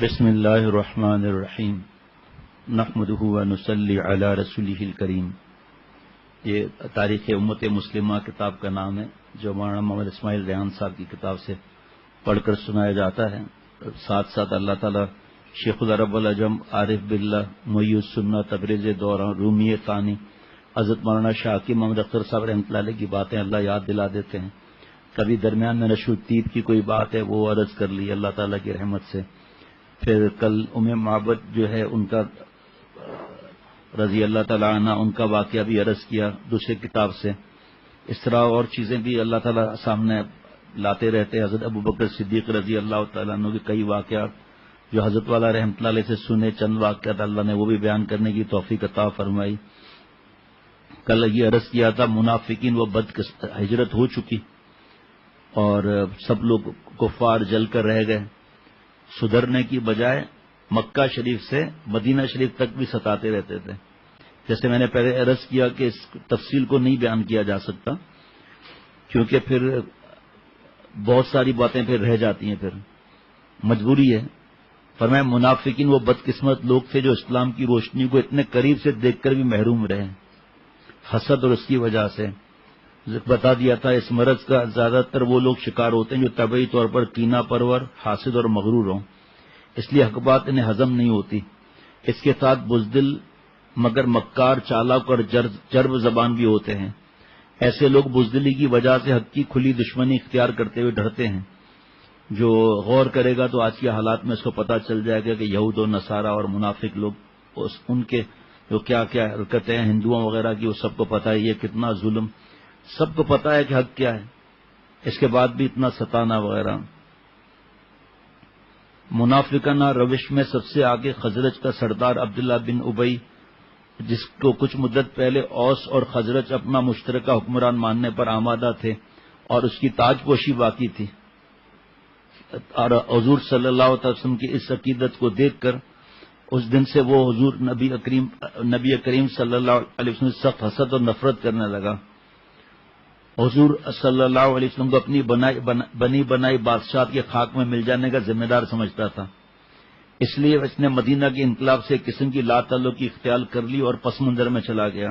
بسم اللہ الرحمن الرحیم نحمدہ ونصلی علی رسولہ الکریم۔ یہ تاریخ امت مسلمہ کتاب کا نام ہے، جو مولانا محمد اسماعیل ریحان صاحب کی کتاب سے پڑھ کر سنایا جاتا ہے۔ ساتھ ساتھ اللہ تعالیٰ شیخ العرب العجم عارف باللہ محی السنہ تبریز دوران رومی ثانی حضرت مولانا شاکی محمد اختر صاحب رحمۃ اللہ علیہ کی باتیں اللہ یاد دلا دیتے ہیں۔ کبھی درمیان میں نشر الطیب کی کوئی بات ہے وہ عرض کر لی اللہ تعالیٰ کی رحمت سے۔ پھر کل معبد جو ہے ان کا رضی اللہ تعالیٰ عنہ، ان کا واقعہ بھی عرض کیا دوسری کتاب سے۔ اس طرح اور چیزیں بھی اللہ تعالیٰ سامنے لاتے رہتے ہیں۔ حضرت ابو بکر صدیق رضی اللہ تعالیٰ عنہ کے کئی واقعات جو حضرت والا رحمۃ اللہ علیہ سے سنے، چند واقعات اللہ نے وہ بھی بیان کرنے کی توفیق عطا فرمائی۔ کل یہ عرض کیا تھا منافقین و بد ہجرت ہو چکی اور سب لوگ کفار جل کر رہ گئے، سدھرنے کی بجائے مکہ شریف سے مدینہ شریف تک بھی ستاتے رہتے تھے۔ جیسے میں نے پہلے عرض کیا کہ اس تفصیل کو نہیں بیان کیا جا سکتا کیونکہ پھر بہت ساری باتیں پھر رہ جاتی ہیں، پھر مجبوری ہے۔ فرمایا منافقین وہ بدقسمت لوگ تھے جو اسلام کی روشنی کو اتنے قریب سے دیکھ کر بھی محروم رہے، حسد اور اس کی وجہ سے بتا دیا تھا اس مرض کا زیادہ تر وہ لوگ شکار ہوتے ہیں جو طبعی طور پر کینہ پرور، حاسد اور مغرور ہوں، اس لیے حق بات انہیں ہضم نہیں ہوتی۔ اس کے ساتھ بزدل مگر مکار، چالاک اور جرب زبان بھی ہوتے ہیں۔ ایسے لوگ بزدلی کی وجہ سے حق کی کھلی دشمنی اختیار کرتے ہوئے ڈرتے ہیں۔ جو غور کرے گا تو آج کے حالات میں اس کو پتہ چل جائے گا کہ یہود و نصارہ اور منافق لوگ ان کے جو کیا کیا حرکتیں ہیں ہندوؤں وغیرہ کی، وہ سب کو پتہ ہے یہ کتنا ظلم، سب کو پتہ ہے کہ حق کیا ہے، اس کے بعد بھی اتنا ستانا وغیرہ۔ منافقانہ روش میں سب سے آگے خزرج کا سردار عبداللہ بن ابی، جس کو کچھ مدت پہلے اوس اور خزرج اپنا مشترکہ حکمران ماننے پر آمادہ تھے اور اس کی تاج پوشی باقی تھی، اور حضور صلی اللہ علیہ وسلم کی اس عقیدت کو دیکھ کر اس دن سے وہ حضور نبی کریم صلی اللہ علیہ وسلم سے سخت حسد اور نفرت کرنے لگا۔ حضور صلی اللہ علیہ وسلم کو اپنی بنی بنائی بادشاہت کے خاک میں مل جانے کا ذمہ دار سمجھتا تھا، اس لیے اس نے مدینہ کے انقلاب سے قسم کی لا تعلقی اختیار کر لی اور پس منظر میں چلا گیا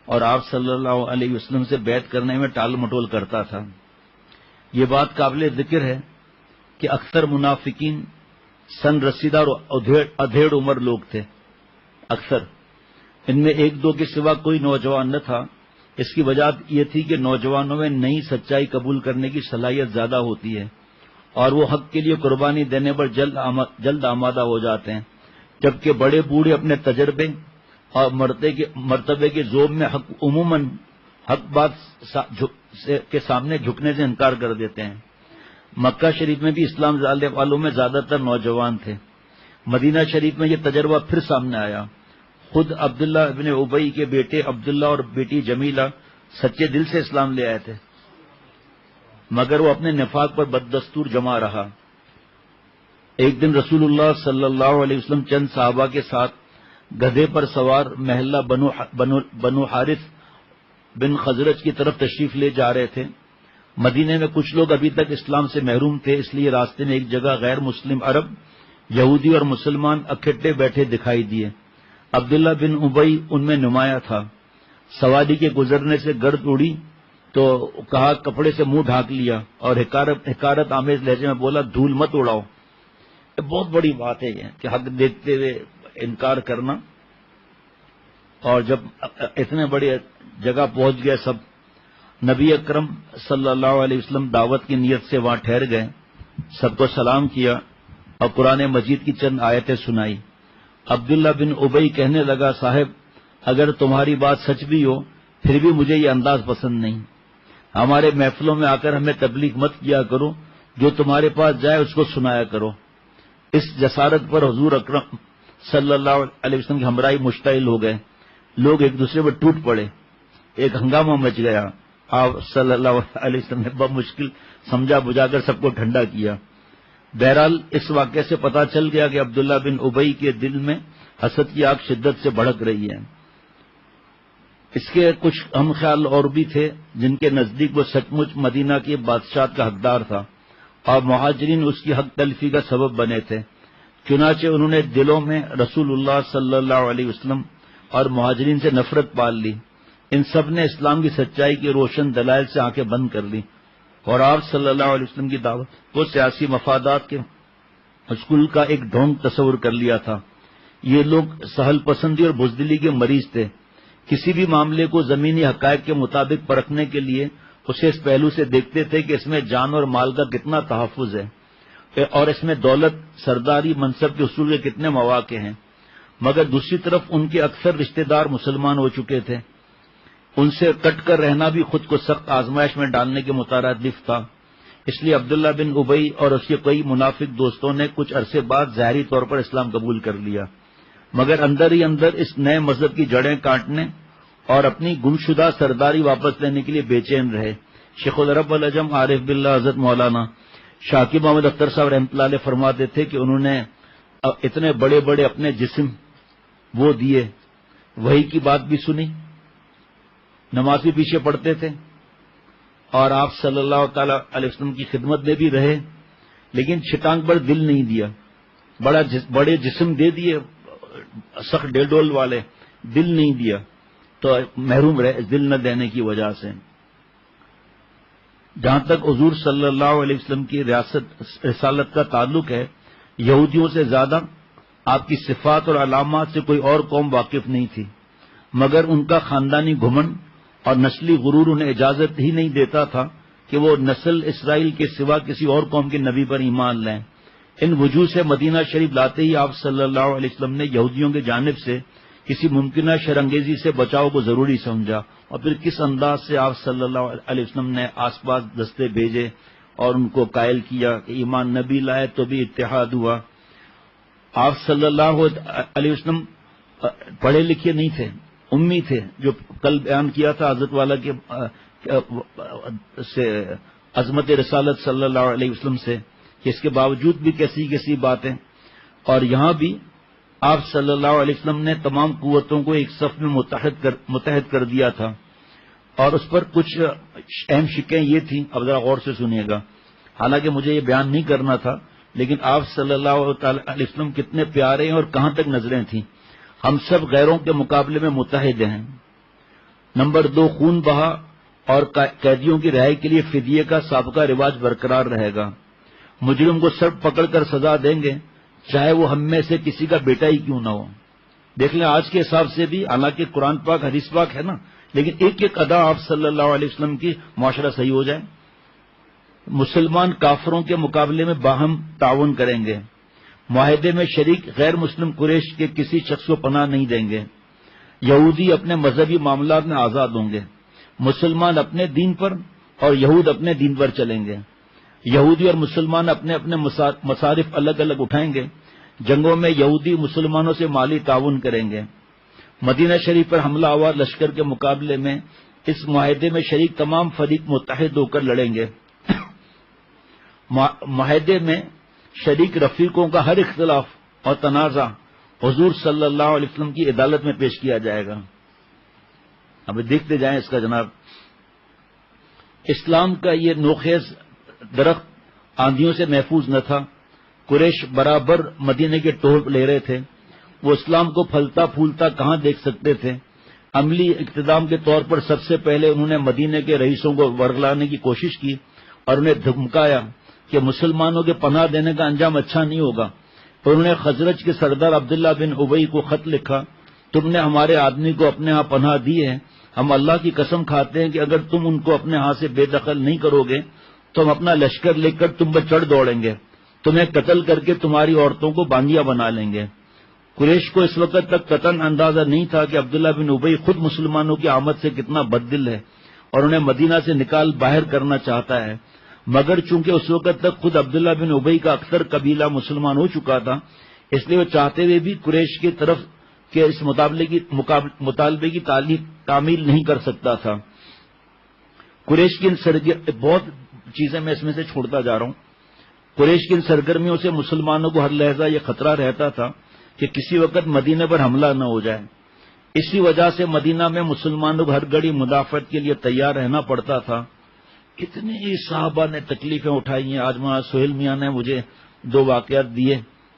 اور آپ صلی اللہ علیہ وسلم سے بیعت کرنے میں ٹال مٹول کرتا تھا۔ یہ بات قابل ذکر ہے کہ اکثر منافقین سن رسیدہ اور ادھیڑ عمر لوگ تھے، اکثر ان میں ایک دو کے سوا کوئی نوجوان نہ تھا۔ اس کی وجہ یہ تھی کہ نوجوانوں میں نئی سچائی قبول کرنے کی صلاحیت زیادہ ہوتی ہے اور وہ حق کے لیے قربانی دینے پر جلد آمادہ ہو جاتے ہیں، جبکہ بڑے بوڑھے اپنے تجربے اور مرتبے کے ذوب میں عموماً حق بات کے سامنے جھکنے سے انکار کر دیتے ہیں۔ مکہ شریف میں بھی اسلام لانے والوں میں زیادہ تر نوجوان تھے۔ مدینہ شریف میں یہ تجربہ پھر سامنے آیا۔ خود عبداللہ ابن ابی کے بیٹے عبداللہ اور بیٹی جمیلہ سچے دل سے اسلام لے آئے تھے، مگر وہ اپنے نفاق پر بددستور جمع رہا۔ ایک دن رسول اللہ صلی اللہ علیہ وسلم چند صحابہ کے ساتھ گدھے پر سوار محلہ بنو حارث بن خزرج کی طرف تشریف لے جا رہے تھے۔ مدینے میں کچھ لوگ ابھی تک اسلام سے محروم تھے، اس لیے راستے میں ایک جگہ غیر مسلم عرب، یہودی اور مسلمان اکٹھے بیٹھے دکھائی دیے۔ عبداللہ بن ابی ان میں نمایاں تھا۔ سواری کے گزرنے سے گرد اڑی تو کہا کپڑے سے منہ ڈھانک لیا اور حکارت آمیز لہجے میں بولا دھول مت اڑاؤ۔ بہت بڑی بات ہے یہ کہ حق دیکھتے ہوئے انکار کرنا، اور جب اتنے بڑی جگہ پہنچ گئے سب، نبی اکرم صلی اللہ علیہ وسلم دعوت کی نیت سے وہاں ٹھہر گئے، سب کو سلام کیا اور قرآن مجید کی چند آیتیں سنائی۔ عبداللہ بن ابی کہنے لگا صاحب اگر تمہاری بات سچ بھی ہو پھر بھی مجھے یہ انداز پسند نہیں، ہمارے محفلوں میں آ کر ہمیں تبلیغ مت کیا کرو، جو تمہارے پاس جائے اس کو سنایا کرو۔ اس جسارت پر حضور اکرم صلی اللہ علیہ وسلم کی ہمراہی مشتعل ہو گئے، لوگ ایک دوسرے پر ٹوٹ پڑے، ایک ہنگامہ مچ گیا۔ آپ صلی اللہ علیہ وسلم نے بمشکل سمجھا بجھا کر سب کو ٹھنڈا کیا۔ بہرحال اس واقعے سے پتہ چل گیا کہ عبداللہ بن ابی کے دل میں حسد کی آگ شدت سے بھڑک رہی ہے۔ اس کے کچھ ہم خیال اور بھی تھے جن کے نزدیک وہ سچ مچ مدینہ کی بادشاہت کا حقدار تھا اور مہاجرین اس کی حق تلفی کا سبب بنے تھے، چنانچہ انہوں نے دلوں میں رسول اللہ صلی اللہ علیہ وسلم اور مہاجرین سے نفرت پال لی۔ ان سب نے اسلام کی سچائی کے روشن دلائل سے آنکھیں بند کر لی اور آپ صلی اللہ علیہ وسلم کی دعوت کو سیاسی مفادات کے اسکول کا ایک ڈھونگ تصور کر لیا تھا۔ یہ لوگ سہل پسندی اور بزدلی کے مریض تھے۔ کسی بھی معاملے کو زمینی حقائق کے مطابق پرکھنے کے لیے اسے اس پہلو سے دیکھتے تھے کہ اس میں جان اور مال کا کتنا تحفظ ہے اور اس میں دولت، سرداری، منصب کے حصول کے کتنے مواقع ہیں۔ مگر دوسری طرف ان کے اکثر رشتہ دار مسلمان ہو چکے تھے۔ ان سے کٹ کر رہنا بھی خود کو سخت آزمائش میں ڈالنے کے مترادف تھا۔ اس لیے عبداللہ بن ابی اور اس کے کئی منافق دوستوں نے کچھ عرصے بعد ظاہری طور پر اسلام قبول کر لیا، مگر اندر ہی اندر اس نئے مذہب کی جڑیں کاٹنے اور اپنی گمشدہ سرداری واپس لینے کے لیے بے چین رہے۔ شیخ العرب والعجم عارف باللہ حضرت مولانا شاکر محمد اختر صاحب رحمۃ اللہ علیہ فرماتے تھے کہ انہوں نے اتنے بڑے بڑے اپنے جسم وہ دیے، وہی کی بات بھی سنی، نماز بھی پیچھے پڑھتے تھے اور آپ صلی اللہ تعالی علیہ وسلم کی خدمت میں بھی رہے، لیکن چھٹانگ پر دل نہیں دیا۔ بڑے جسم دے دیے، سخت ڈیڈول والے، دل نہیں دیا تو محروم رہے دل نہ دینے کی وجہ سے۔ جہاں تک حضور صلی اللہ علیہ وسلم کی رسالت کا تعلق ہے، یہودیوں سے زیادہ آپ کی صفات اور علامات سے کوئی اور قوم واقف نہیں تھی، مگر ان کا خاندانی گھمنڈ اور نسلی غرور انہیں اجازت ہی نہیں دیتا تھا کہ وہ نسل اسرائیل کے سوا کسی اور قوم کے نبی پر ایمان لیں۔ ان وجوہ سے مدینہ شریف لاتے ہی آپ صلی اللہ علیہ وسلم نے یہودیوں کی جانب سے کسی ممکنہ شرانگیزی سے بچاؤ کو ضروری سمجھا، اور پھر کس انداز سے آپ صلی اللہ علیہ وسلم نے آس پاس دستے بھیجے اور ان کو قائل کیا کہ ایمان نبی لائے تو بھی اتحاد ہوا۔ آپ صلی اللہ علیہ وسلم پڑھے لکھے نہیں تھے، امی تھے، جو کل بیان کیا تھا حضرت والا کے سے عظمت رسالت صلی اللہ علیہ وسلم سے، کہ اس کے باوجود بھی کیسی کیسی باتیں۔ اور یہاں بھی آپ صلی اللہ علیہ وسلم نے تمام قوتوں کو ایک صف میں متحد کر دیا تھا، اور اس پر کچھ اہم شکیں یہ تھیں، اب ذرا غور سے سنیے گا، حالانکہ مجھے یہ بیان نہیں کرنا تھا، لیکن آپ صلی اللہ علیہ وسلم کتنے پیارے ہیں اور کہاں تک نظریں تھیں۔ ہم سب غیروں کے مقابلے میں متحد ہیں۔ نمبر 2، خون بہا اور قیدیوں کی رہائی کے لیے فدیے کا سابقہ رواج برقرار رہے گا۔ مجرم کو سر پکڑ کر سزا دیں گے، چاہے وہ ہم میں سے کسی کا بیٹا ہی کیوں نہ ہو۔ دیکھ لیں آج کے حساب سے بھی، حالانکہ قرآن پاک حدیث پاک ہے نا، لیکن ایک ایک ادا آپ صلی اللہ علیہ وسلم کی معاشرہ صحیح ہو جائے۔ مسلمان کافروں کے مقابلے میں باہم تعاون کریں گے، معاہدے میں شریک غیر مسلم قریش کے کسی شخص کو پناہ نہیں دیں گے، یہودی اپنے مذہبی معاملات میں آزاد ہوں گے، مسلمان اپنے دین پر اور یہود اپنے دین پر چلیں گے، یہودی اور مسلمان اپنے اپنے مصارف الگ الگ اٹھائیں گے، جنگوں میں یہودی مسلمانوں سے مالی تعاون کریں گے۔ مدینہ شریف پر حملہ آور لشکر کے مقابلے میں اس معاہدے میں شریک تمام فریق متحد ہو کر لڑیں گے۔ معاہدے میں شریک رفیقوں کا ہر اختلاف اور تنازع حضور صلی اللہ علیہ وسلم کی عدالت میں پیش کیا جائے گا۔ اب دیکھتے جائیں اس کا جناب، اسلام کا یہ نوخیز درخت آندھیوں سے محفوظ نہ تھا۔ قریش برابر مدینے کے ٹہل لے رہے تھے، وہ اسلام کو پھلتا پھولتا کہاں دیکھ سکتے تھے۔ عملی اقتدام کے طور پر سب سے پہلے انہوں نے مدینے کے رئیسوں کو ورگلانے کی کوشش کی اور انہیں دھمکایا کہ مسلمانوں کے پناہ دینے کا انجام اچھا نہیں ہوگا۔ انہوں نے خزرج کے سردار عبداللہ بن ابی کو خط لکھا، تم نے ہمارے آدمی کو اپنے ہاں پناہ دی ہے، ہم اللہ کی قسم کھاتے ہیں کہ اگر تم ان کو اپنے ہاں سے بے دخل نہیں کرو گے تو ہم اپنا لشکر لے کر تم پر چڑھ دوڑیں گے، تمہیں قتل کر کے تمہاری عورتوں کو باندیا بنا لیں گے۔ قریش کو اس وقت تک قطعاً اندازہ نہیں تھا کہ عبداللہ بن ابی خود مسلمانوں کی آمد سے کتنا بددل ہے اور انہیں مدینہ سے نکال باہر کرنا چاہتا ہے، مگر چونکہ اس وقت تک خود عبداللہ بن ابی کا اکثر قبیلہ مسلمان ہو چکا تھا، اس لیے وہ چاہتے ہوئے بھی قریش کی طرف کے اس مطالبے کی تعمیل نہیں کر سکتا تھا۔ قریش کی بہت چیزیں میں اس میں سے چھوڑتا جا رہا ہوں۔ قریش کی ان سرگرمیوں سے مسلمانوں کو ہر لحظہ یہ خطرہ رہتا تھا کہ کسی وقت مدینہ پر حملہ نہ ہو جائے۔ اسی وجہ سے مدینہ میں مسلمانوں کو ہر گھڑی مدافعت کے لیے تیار رہنا پڑتا تھا۔ کتنے صحابہ نے تکلیفیں اٹھائی ہیں۔ آج مولانا سہیل میاں نے مجھے 2 واقعات دیے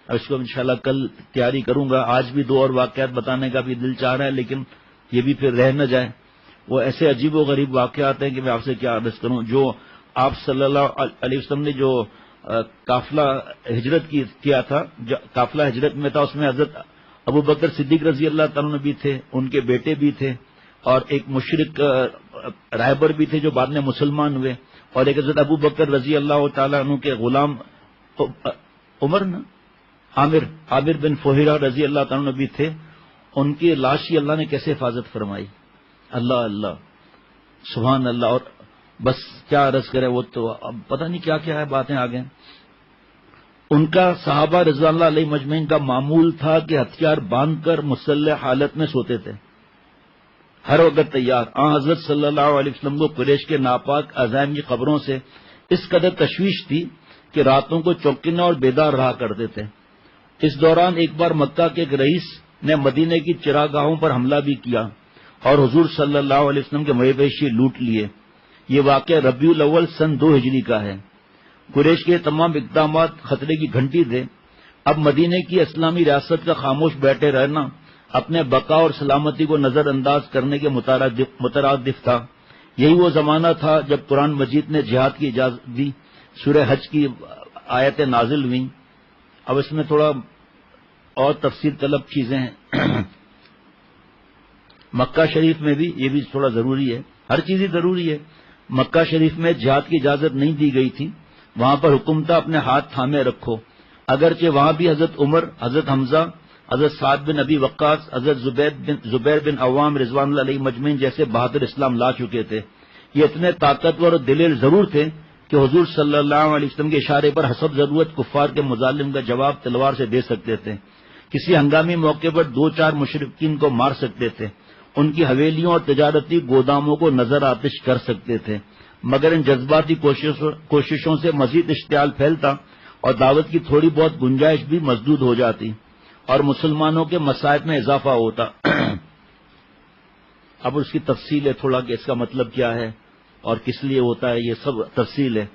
اب اس کو انشاءاللہ کل تیاری کروں گا. آج بھی 2 اور واقعات بتانے کا بھی دل چاہ رہا ہے، لیکن یہ بھی پھر رہ نہ جائے. وہ ایسے عجیب و غریب واقعات ہیں کہ میں آپ سے کیا عرض کروں. جو آپ صلی اللہ علیہ وسلم نے جو قافلہ ہجرت کیا تھا، جو قافلہ ہجرت میں تھا، اس میں حضرت ابو بکر صدیق رضی اللہ تعالیٰ عنہ بھی تھے، ان کے بیٹے بھی تھے، اور ایک مشرک رہبر بھی تھے جو بعد میں مسلمان ہوئے، اور ایک حضرت ابو بکر رضی اللہ تعالیٰ عنہ کے غلام عامر بن فہیرہ رضی اللہ تعالیٰ عنہ بھی تھے. ان کی لاش کی اللہ نے کیسے حفاظت فرمائی. اللہ اللہ سبحان اللہ. اور بس کیا عرض کرے، وہ تو اب پتہ نہیں کیا کیا ہے باتیں آگے. ان کا صحابہ رضوان اللہ علیہ مجمعین کا معمول تھا کہ ہتھیار باندھ کر مسلح حالت میں سوتے تھے، ہر وقت تیار. حضرت صلی اللہ علیہ وسلم کو قریش کے ناپاک عزائم کی خبروں سے اس قدر تشویش تھی کہ راتوں کو چوکنا اور بیدار رہا کرتے تھے. اس دوران ایک بار مکہ کے ایک رئیس نے مدینے کی چراگاہوں پر حملہ بھی کیا اور حضور صلی اللہ علیہ وسلم کے مویشی لوٹ لیے. یہ واقعہ ربیع الاول سن 2 ہجری کا ہے. قریش کے تمام اقدامات خطرے کی گھنٹی تھے. اب مدینے کی اسلامی ریاست کا خاموش بیٹھے رہنا اپنے بقا اور سلامتی کو نظر انداز کرنے کے مترادف تھا. یہی وہ زمانہ تھا جب قرآن مجید نے جہاد کی اجازت دی. سورہ حج کی آیتیں نازل ہوئیں. اب اس میں تھوڑا اور تفصیل طلب چیزیں ہیں. مکہ شریف میں بھی یہ بھی تھوڑا ضروری ہے، ہر چیز ہی ضروری ہے. مکہ شریف میں جہاد کی اجازت نہیں دی گئی تھی. وہاں پر حکم تھا اپنے ہاتھ تھامے رکھو. اگرچہ وہاں بھی حضرت عمر، حضرت حمزہ، حضرت سعد بن ابی وقاص، حضرت زبیر بن عوام رضوان اللہ علیہ مجمعین جیسے بہادر اسلام لا چکے تھے. یہ اتنے طاقتور اور دلیر ضرور تھے کہ حضور صلی اللہ علیہ وسلم کے اشارے پر حسب ضرورت کفار کے مظالم کا جواب تلوار سے دے سکتے تھے. کسی ہنگامی موقع پر 2-4 مشرکین کو مار سکتے تھے. ان کی حویلیوں اور تجارتی گوداموں کو نظر آتش کر سکتے تھے. مگر ان جذباتی کوششوں سے مزید اشتعال پھیلتا اور دعوت کی تھوڑی بہت گنجائش بھی مسدود ہو جاتی اور مسلمانوں کے مصائب میں اضافہ ہوتا. اب اس کی تفصیل ہے تھوڑا کہ اس کا مطلب کیا ہے اور کس لیے ہوتا ہے، یہ سب تفصیل ہے.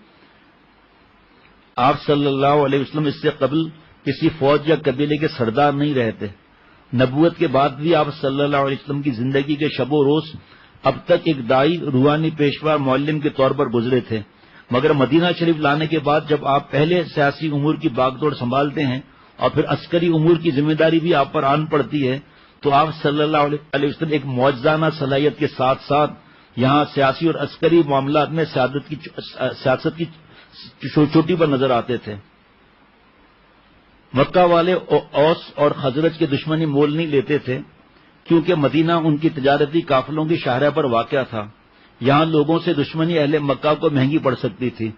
آپ صلی اللہ علیہ وسلم اس سے قبل کسی فوج یا قبیلے کے سردار نہیں رہتے. نبوت کے بعد بھی آپ صلی اللہ علیہ وسلم کی زندگی کے شب و روز اب تک ایک دائی، روحانی پیشوا، معلم کے طور پر گزرے تھے. مگر مدینہ شریف لانے کے بعد جب آپ پہلے سیاسی امور کی باغ دوڑ سنبھالتے ہیں اور پھر عسکری امور کی ذمہ داری بھی آپ پر آن پڑتی ہے، تو آپ صلی اللہ علیہ وسلم ایک معجزانہ صلاحیت کے ساتھ ساتھ یہاں سیاسی اور عسکری معاملات میں سیاست کی چوٹی پر نظر آتے تھے. مکہ والے اوس اور خزرج کے دشمنی مول نہیں لیتے تھے، کیونکہ مدینہ ان کی تجارتی قافلوں کی شاہراہ پر واقع تھا. یہاں لوگوں سے دشمنی اہل مکہ کو مہنگی پڑ سکتی تھی.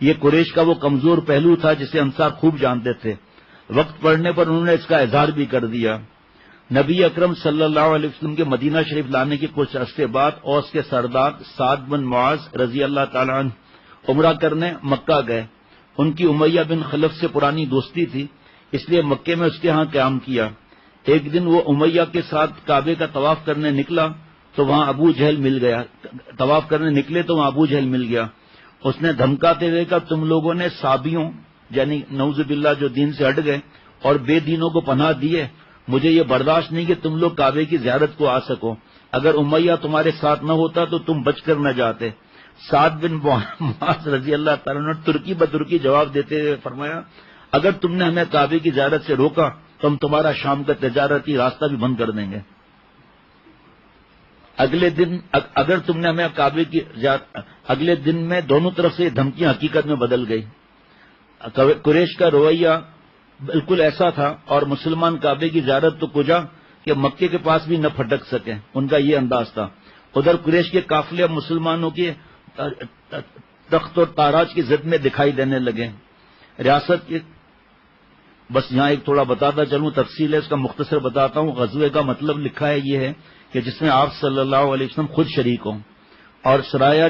یہ قریش کا وہ کمزور پہلو تھا جسے انصار خوب جانتے تھے. وقت پڑنے پر انہوں نے اس کا اظہار بھی کر دیا. نبی اکرم صلی اللہ علیہ وسلم کے مدینہ شریف لانے کے کچھ عرصے بعد اوس کے سردار سعد بن معاذ رضی اللہ تعالیٰ عنہ عمرہ کرنے مکہ گئے. ان کی امیہ بن خلف سے پرانی دوستی تھی، اس لیے مکے میں اس کے ہاں قیام کیا. ایک دن وہ امیہ کے ساتھ کعبے کا طواف کرنے نکلا تو وہاں ابو جہل مل گیا. طواف کرنے نکلے تو وہاں ابو جہل مل گیا. اس نے دھمکاتے ہوئے کہا، تم لوگوں نے صابیوں یعنی نعوذ باللہ جو دین سے ہٹ گئے اور بے دینوں کو پناہ دیے، مجھے یہ برداشت نہیں کہ تم لوگ کعبے کی زیارت کو آ سکو. اگر امیہ تمہارے ساتھ نہ ہوتا تو تم بچ کر نہ جاتے. سعد بن معاذ رضی اللہ تعالیٰ نے ترکی بدرکی جواب دیتے ہوئے فرمایا، اگر تم نے ہمیں کعبے کی زیارت سے روکا تو ہم تمہارا شام کا تجارتی راستہ بھی بند کر دیں گے. اگلے دن اگر تم نے ہمیں کعبے کی اگلے دن میں دونوں طرف سے دھمکیاں حقیقت میں بدل گئی. قریش کا رویہ بالکل ایسا تھا اور مسلمان کعبے کی زیارت تو کجا کہ مکے کے پاس بھی نہ پھٹک سکیں، ان کا یہ انداز تھا. ادھر قریش کے قافلے مسلمانوں کے تخت اور تاراج کی زد میں دکھائی دینے لگے. ریاست کے بس یہاں ایک تھوڑا بتاتا چلوں، تفصیل ہے اس کا مختصر بتاتا ہوں. غزوے کا مطلب لکھا ہے یہ ہے کہ جس میں آپ صلی اللہ علیہ وسلم خود شریک ہوں، اور سرایا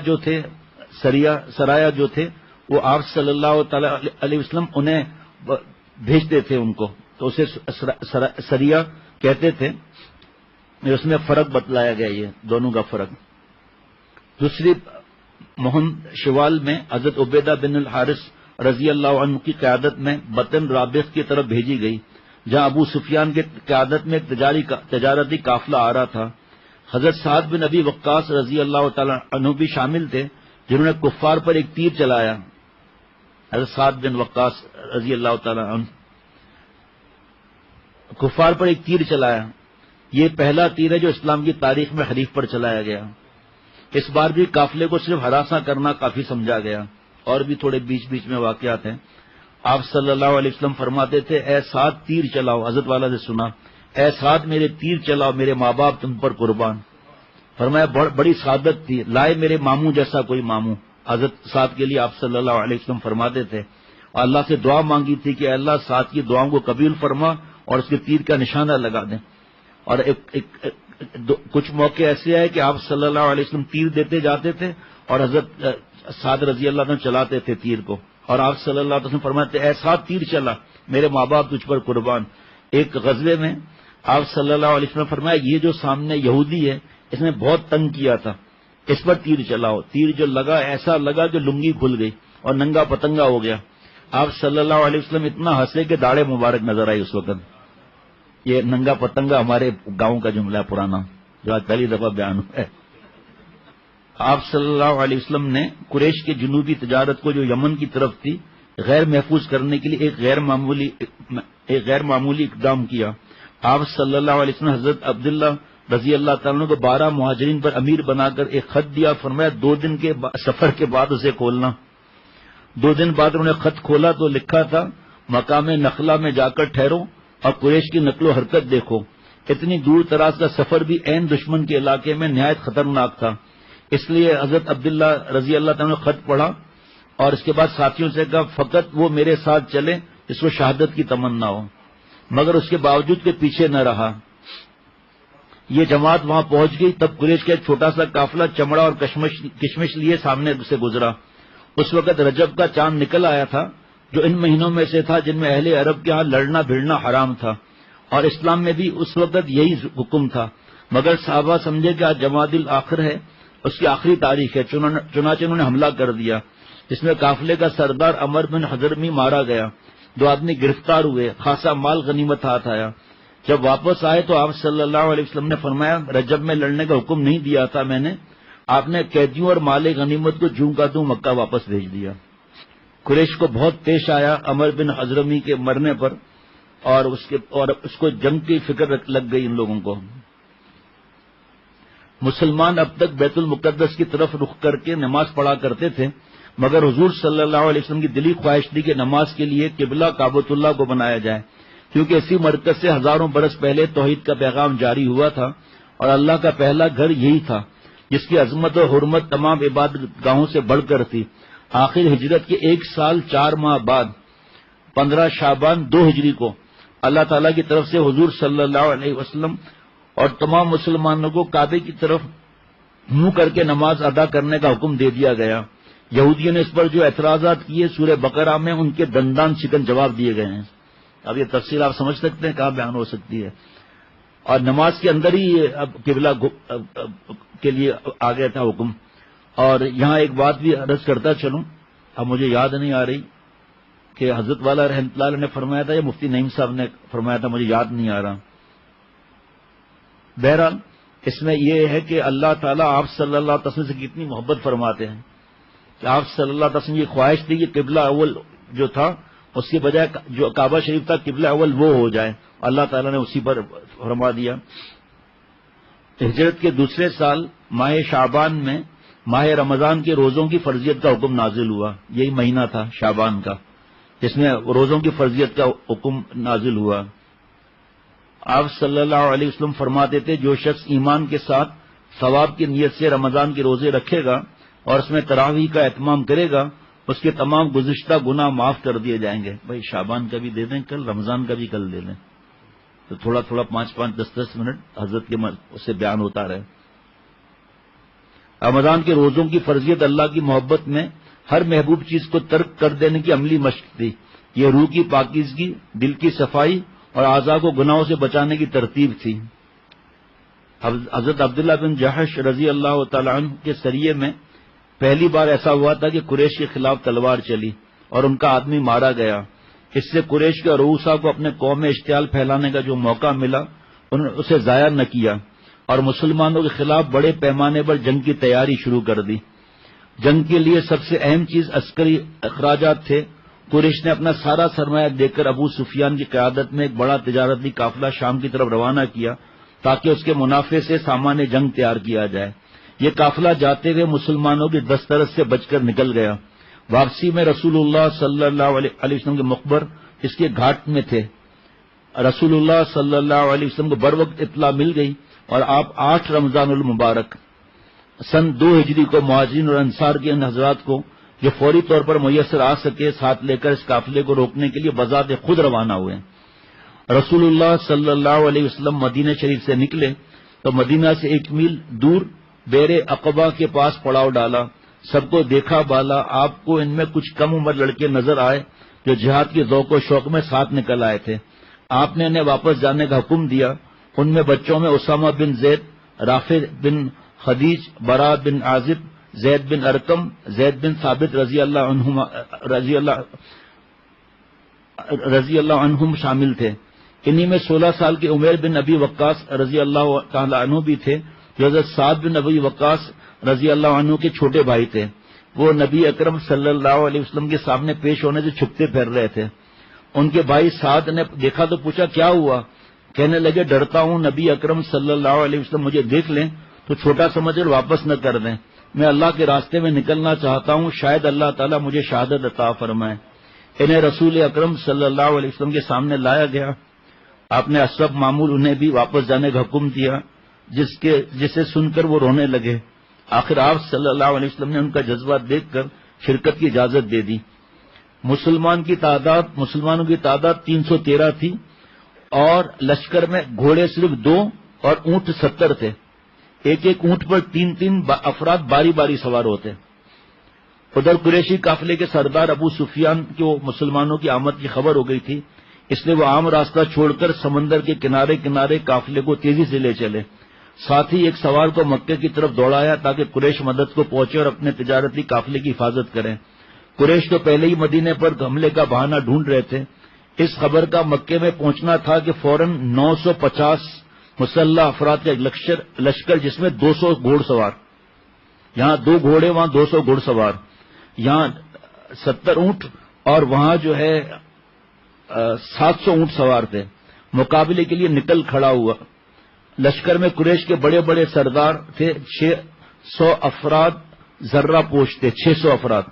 جو تھے وہ آپ صلی اللہ تعالی علیہ وسلم انہیں بھیجتے تھے ان کو، تو اسے سریہ کہتے تھے. اس میں فرق بتلایا گیا، یہ دونوں کا فرق. دوسری مہم شوال میں حضرت عبیدہ بن الحارث رضی اللہ عنہ کی قیادت میں بطن رابغ کی طرف بھیجی گئی، جہاں ابو سفیان کی قیادت میں ایک تجارتی قافلہ آ رہا تھا۔ حضرت سعد بن ابی وقاص رضی اللہ تعالی عنہ بھی شامل تھے، جنہوں نے کفار پر ایک تیر چلایا۔ حضرت سعد بن وقاص رضی اللہ تعالی عنہ کفار پر ایک تیر چلایا۔ یہ پہلا تیر ہے جو اسلام کی تاریخ میں حریف پر چلایا گیا۔ اس بار بھی قافلے کو صرف ہراساں کرنا کافی سمجھا گیا، اور بھی تھوڑے بیچ بیچ میں واقعات ہیں۔ آپ صلی اللہ علیہ وسلم فرماتے تھے، اے سعد تیر چلاؤ، حضرت والا سے سنا، اے سعد میرے تیر چلاؤ، میرے ماں باپ تم پر قربان۔ فرمایا بڑی سعادت تھی، لائے میرے ماموں جیسا کوئی ماموں۔ حضرت سعد کے لیے آپ صلی اللہ علیہ وسلم فرماتے تھے، اور اللہ سے دعا مانگی تھی کہ اللہ سعد کی دعاؤں کو قبول فرما اور اس کے تیر کا نشانہ لگا دیں۔ اور کچھ موقع ایسے آئے کہ آپ صلی اللہ علیہ وسلم تیر دیتے جاتے تھے اور حضرت سعد رضی اللہ عنہ چلاتے تھے تیر کو، اور آپ صلی اللہ علیہ وسلم فرماتے اے سعد تیر چلا، میرے ماں باپ تجھ پر قربان۔ ایک غزوے میں آپ صلی اللہ علیہ وسلم فرمایا، یہ جو سامنے یہودی ہے اس نے بہت تنگ کیا تھا، اس پر تیر چلاؤ۔ تیر جو لگا ایسا لگا کہ لنگی کھل گئی اور ننگا پتنگا ہو گیا۔ آپ صلی اللہ علیہ وسلم اتنا ہنسے کہ داڑھیں مبارک نظر آئی اس وقت۔ یہ ننگا پتنگا ہمارے گاؤں کا جملہ ہے پرانا، جو آج پہلی دفعہ بیان ہوا ہے۔ آپ صلی اللہ علیہ وسلم نے قریش کے جنوبی تجارت کو جو یمن کی طرف تھی غیر محفوظ کرنے کے لیے ایک غیر معمولی اقدام کیا۔ آپ صلی اللہ علیہ وسلم حضرت عبداللہ رضی اللہ تعالیٰ عنہ کو 12 مہاجرین پر امیر بنا کر ایک خط دیا، فرمایا 2 دن کے سفر کے بعد اسے کھولنا۔ 2 دن بعد انہوں نے خط کھولا تو لکھا تھا، مقام نخلا میں جا کر ٹھہرو اور قریش کی نقل و حرکت دیکھو۔ اتنی دور دراز کا سفر بھی عین دشمن کے علاقے میں نہایت خطرناک تھا، اس لیے حضرت عبداللہ رضی اللہ تعالیٰ نے خط پڑھا اور اس کے بعد ساتھیوں سے کہا فقط وہ میرے ساتھ چلے جس کو شہادت کی تمنا ہو، مگر اس کے باوجود کے پیچھے نہ رہا۔ یہ جماعت وہاں پہنچ گئی، تب قریش کا ایک چھوٹا سا قافلہ چمڑا اور کشمش لیے سامنے سے گزرا۔ اس وقت رجب کا چاند نکل آیا تھا، جو ان مہینوں میں سے تھا جن میں اہل عرب کے ہاں لڑنا بھیڑنا حرام تھا، اور اسلام میں بھی اس وقت یہی حکم تھا، مگر صحابہ سمجھے کہ آج جمادی الاخر ہے، اس کی آخری تاریخ ہے، چنانچہ انہوں نے حملہ کر دیا، جس میں قافلے کا سردار عمر بن حضرمی مارا گیا، 2 آدمی گرفتار ہوئے، خاصا مال غنیمت ہاتھ آیا۔ جب واپس آئے تو آپ صلی اللہ علیہ وسلم نے فرمایا رجب میں لڑنے کا حکم نہیں دیا تھا میں نے، آپ نے قیدیوں اور مال غنیمت کو جوں کا توں مکہ واپس بھیج دیا۔ قریش کو بہت پیش آیا عمر بن حضرمی کے مرنے پر، اور اس کو جنگ کی فکر لگ گئی ان لوگوں کو۔ مسلمان اب تک بیت المقدس کی طرف رخ کر کے نماز پڑھا کرتے تھے، مگر حضور صلی اللہ علیہ وسلم کی دلی خواہش تھی کہ نماز کے لیے قبلہ کعبۃ اللہ کو بنایا جائے، کیونکہ اسی مرکز سے ہزاروں برس پہلے توحید کا پیغام جاری ہوا تھا، اور اللہ کا پہلا گھر یہی تھا جس کی عظمت و حرمت تمام عبادت گاہوں سے بڑھ کر تھی۔ آخر ہجرت کے 1 سال 4 ماہ بعد 15 شعبان 2 ہجری کو اللہ تعالیٰ کی طرف سے حضور صلی اللہ علیہ وسلم اور تمام مسلمانوں کو کعبے کی طرف منہ کر کے نماز ادا کرنے کا حکم دے دیا گیا۔ یہودیوں نے اس پر جو اعتراضات کیے سورہ بقرہ میں ان کے دندان شکن جواب دیے گئے ہیں۔ اب یہ تفصیل آپ سمجھ سکتے ہیں کہاں بیان ہو سکتی ہے، اور نماز کے اندر ہی اب قبلہ کے لیے آ گیا تھا حکم۔ اور یہاں ایک بات بھی عرض کرتا چلوں، اب مجھے یاد نہیں آ رہی کہ حضرت والا رحمۃ اللہ علیہ نے فرمایا تھا یا مفتی نعیم صاحب نے فرمایا تھا، مجھے یاد نہیں آ رہا۔ بہرحال اس میں یہ ہے کہ اللہ تعالیٰ آپ صلی اللہ علیہ وسلم سے کتنی محبت فرماتے ہیں کہ آپ صلی اللہ علیہ وسلم کی خواہش تھی کہ قبلہ اول جو تھا اس کے بجائے جو کعبہ شریف تھا قبلہ اول وہ ہو جائے، اللہ تعالیٰ نے اسی پر فرما دیا۔ ہجرت کے دوسرے سال ماہ شعبان میں ماہ رمضان کے روزوں کی فرضیت کا حکم نازل ہوا، یہی مہینہ تھا شعبان کا جس میں روزوں کی فرضیت کا حکم نازل ہوا۔ آپ صلی اللہ علیہ وسلم فرماتے تھے جو شخص ایمان کے ساتھ ثواب کی نیت سے رمضان کے روزے رکھے گا اور اس میں تراویح کا اہتمام کرے گا، اس کے تمام گزشتہ گناہ معاف کر دیے جائیں گے۔ بھائی شعبان کا بھی دے دیں کل، رمضان کا بھی کل دے دیں، تو تھوڑا تھوڑا 5-5 10-10 منٹ حضرت کے اس سے بیان ہوتا رہے۔ رمضان کے روزوں کی فرضیت اللہ کی محبت میں ہر محبوب چیز کو ترک کر دینے کی عملی مشق تھی۔ یہ روح کی پاکیزگی، دل کی صفائی اور اعضاء کو گناہوں سے بچانے کی ترتیب تھی۔ حضرت عبداللہ بن جحش رضی اللہ تعالی عنہ کے سریے میں پہلی بار ایسا ہوا تھا کہ قریش کے خلاف تلوار چلی۔ اور ان کا آدمی مارا گیا۔ اس سے قریش کے رؤسا کو اپنے قوم میں اشتعال پھیلانے کا جو موقع ملا انہوں نے اسے ضائع نہ کیا اور مسلمانوں کے خلاف بڑے پیمانے پر جنگ کی تیاری شروع کر دی۔ جنگ کے لیے سب سے اہم چیز عسکری اخراجات تھے۔ قریش نے اپنا سارا سرمایہ دے کر ابو سفیان کی قیادت میں ایک بڑا تجارتی قافلہ شام کی طرف روانہ کیا تاکہ اس کے منافع سے سامان جنگ تیار کیا جائے۔ یہ قافلہ جاتے ہوئے مسلمانوں کی دسترس سے بچ کر نکل گیا۔ واپسی میں رسول اللہ صلی اللہ علیہ وسلم کے مقبر اس کے گھاٹ میں تھے۔ رسول اللہ صلی اللہ علیہ وسلم کو بروقت اطلاع مل گئی اور آپ 8 رمضان المبارک سن 2 ہجری کو مہاجرین اور انصار کے ان حضرات کو جو فوری طور پر میسر آ سکے ساتھ لے کر اس قافلے کو روکنے کے لیے بذات خود روانہ ہوئے۔ رسول اللہ صلی اللہ علیہ وسلم مدینہ شریف سے نکلے تو مدینہ سے 1 میل دور بیر عقبہ کے پاس پڑاؤ ڈالا۔ سب کو دیکھا بالا آپ کو ان میں کچھ کم عمر لڑکے نظر آئے جو جہاد کے ذوق و شوق میں ساتھ نکل آئے تھے۔ آپ نے انہیں واپس جانے کا حکم دیا۔ ان میں بچوں میں اسامہ بن زید، رافع بن خدیج، برا بن عازب، زید بن ارقم، زید بن ثابت رضی اللہ عنہم شامل تھے۔ انہی میں 16 سال کے عمیر بن ابی وقاص رضی اللہ تعالی عنہ بھی تھے جو حضرت سعد بن ابی وقاص رضی اللہ عنہ کے چھوٹے بھائی تھے۔ وہ نبی اکرم صلی اللہ علیہ وسلم کے سامنے پیش ہونے سے چھپتے پھر رہے تھے۔ ان کے بھائی سعد نے دیکھا تو پوچھا کیا ہوا؟ کہنے لگے ڈرتا ہوں نبی اکرم صلی اللہ علیہ وسلم مجھے دیکھ لیں تو چھوٹا سمجھ کر واپس نہ کر دیں۔ میں اللہ کے راستے میں نکلنا چاہتا ہوں، شاید اللہ تعالیٰ مجھے شہادت عطا فرمائے۔ انہیں رسول اکرم صلی اللہ علیہ وسلم کے سامنے لایا گیا۔ آپ نے اسباب معمول انہیں بھی واپس جانے کا حکم دیا جسے سن کر وہ رونے لگے۔ آخر آپ صلی اللہ علیہ وسلم نے ان کا جذبہ دیکھ کر شرکت کی اجازت دے دی۔ مسلمانوں کی تعداد 313 تھی اور لشکر میں گھوڑے صرف 2 اور اونٹ 70 تھے۔ ایک اونٹ پر 3 افراد باری باری سوار ہوتے۔ ادھر قریشی قافلے کے سردار ابو سفیان کو مسلمانوں کی آمد کی خبر ہو گئی تھی، اس لیے وہ عام راستہ چھوڑ کر سمندر کے کنارے کنارے قافلے کو تیزی سے لے چلے۔ ساتھ ہی ایک سوار کو مکے کی طرف دوڑایا تاکہ قریش مدد کو پہنچے اور اپنے تجارتی قافلے کی حفاظت کریں۔ قریش تو پہلے ہی مدینے پر حملے کا بہانہ ڈھونڈ رہے تھے۔ اس خبر کا مکے میں پہنچنا تھا کہ فوراً 950 مسلح افراد کا ایک لشکر جس میں 200 گھوڑ سوار، یہاں 2 گھوڑے وہاں 200 گھوڑ سوار، یہاں 70 اونٹ اور وہاں جو ہے 700 اونٹ سوار تھے، مقابلے کے لیے نکل کھڑا ہوا۔ لشکر میں قریش کے بڑے بڑے سردار تھے، 600 افراد ذرہ پوش تھے، 600 افراد،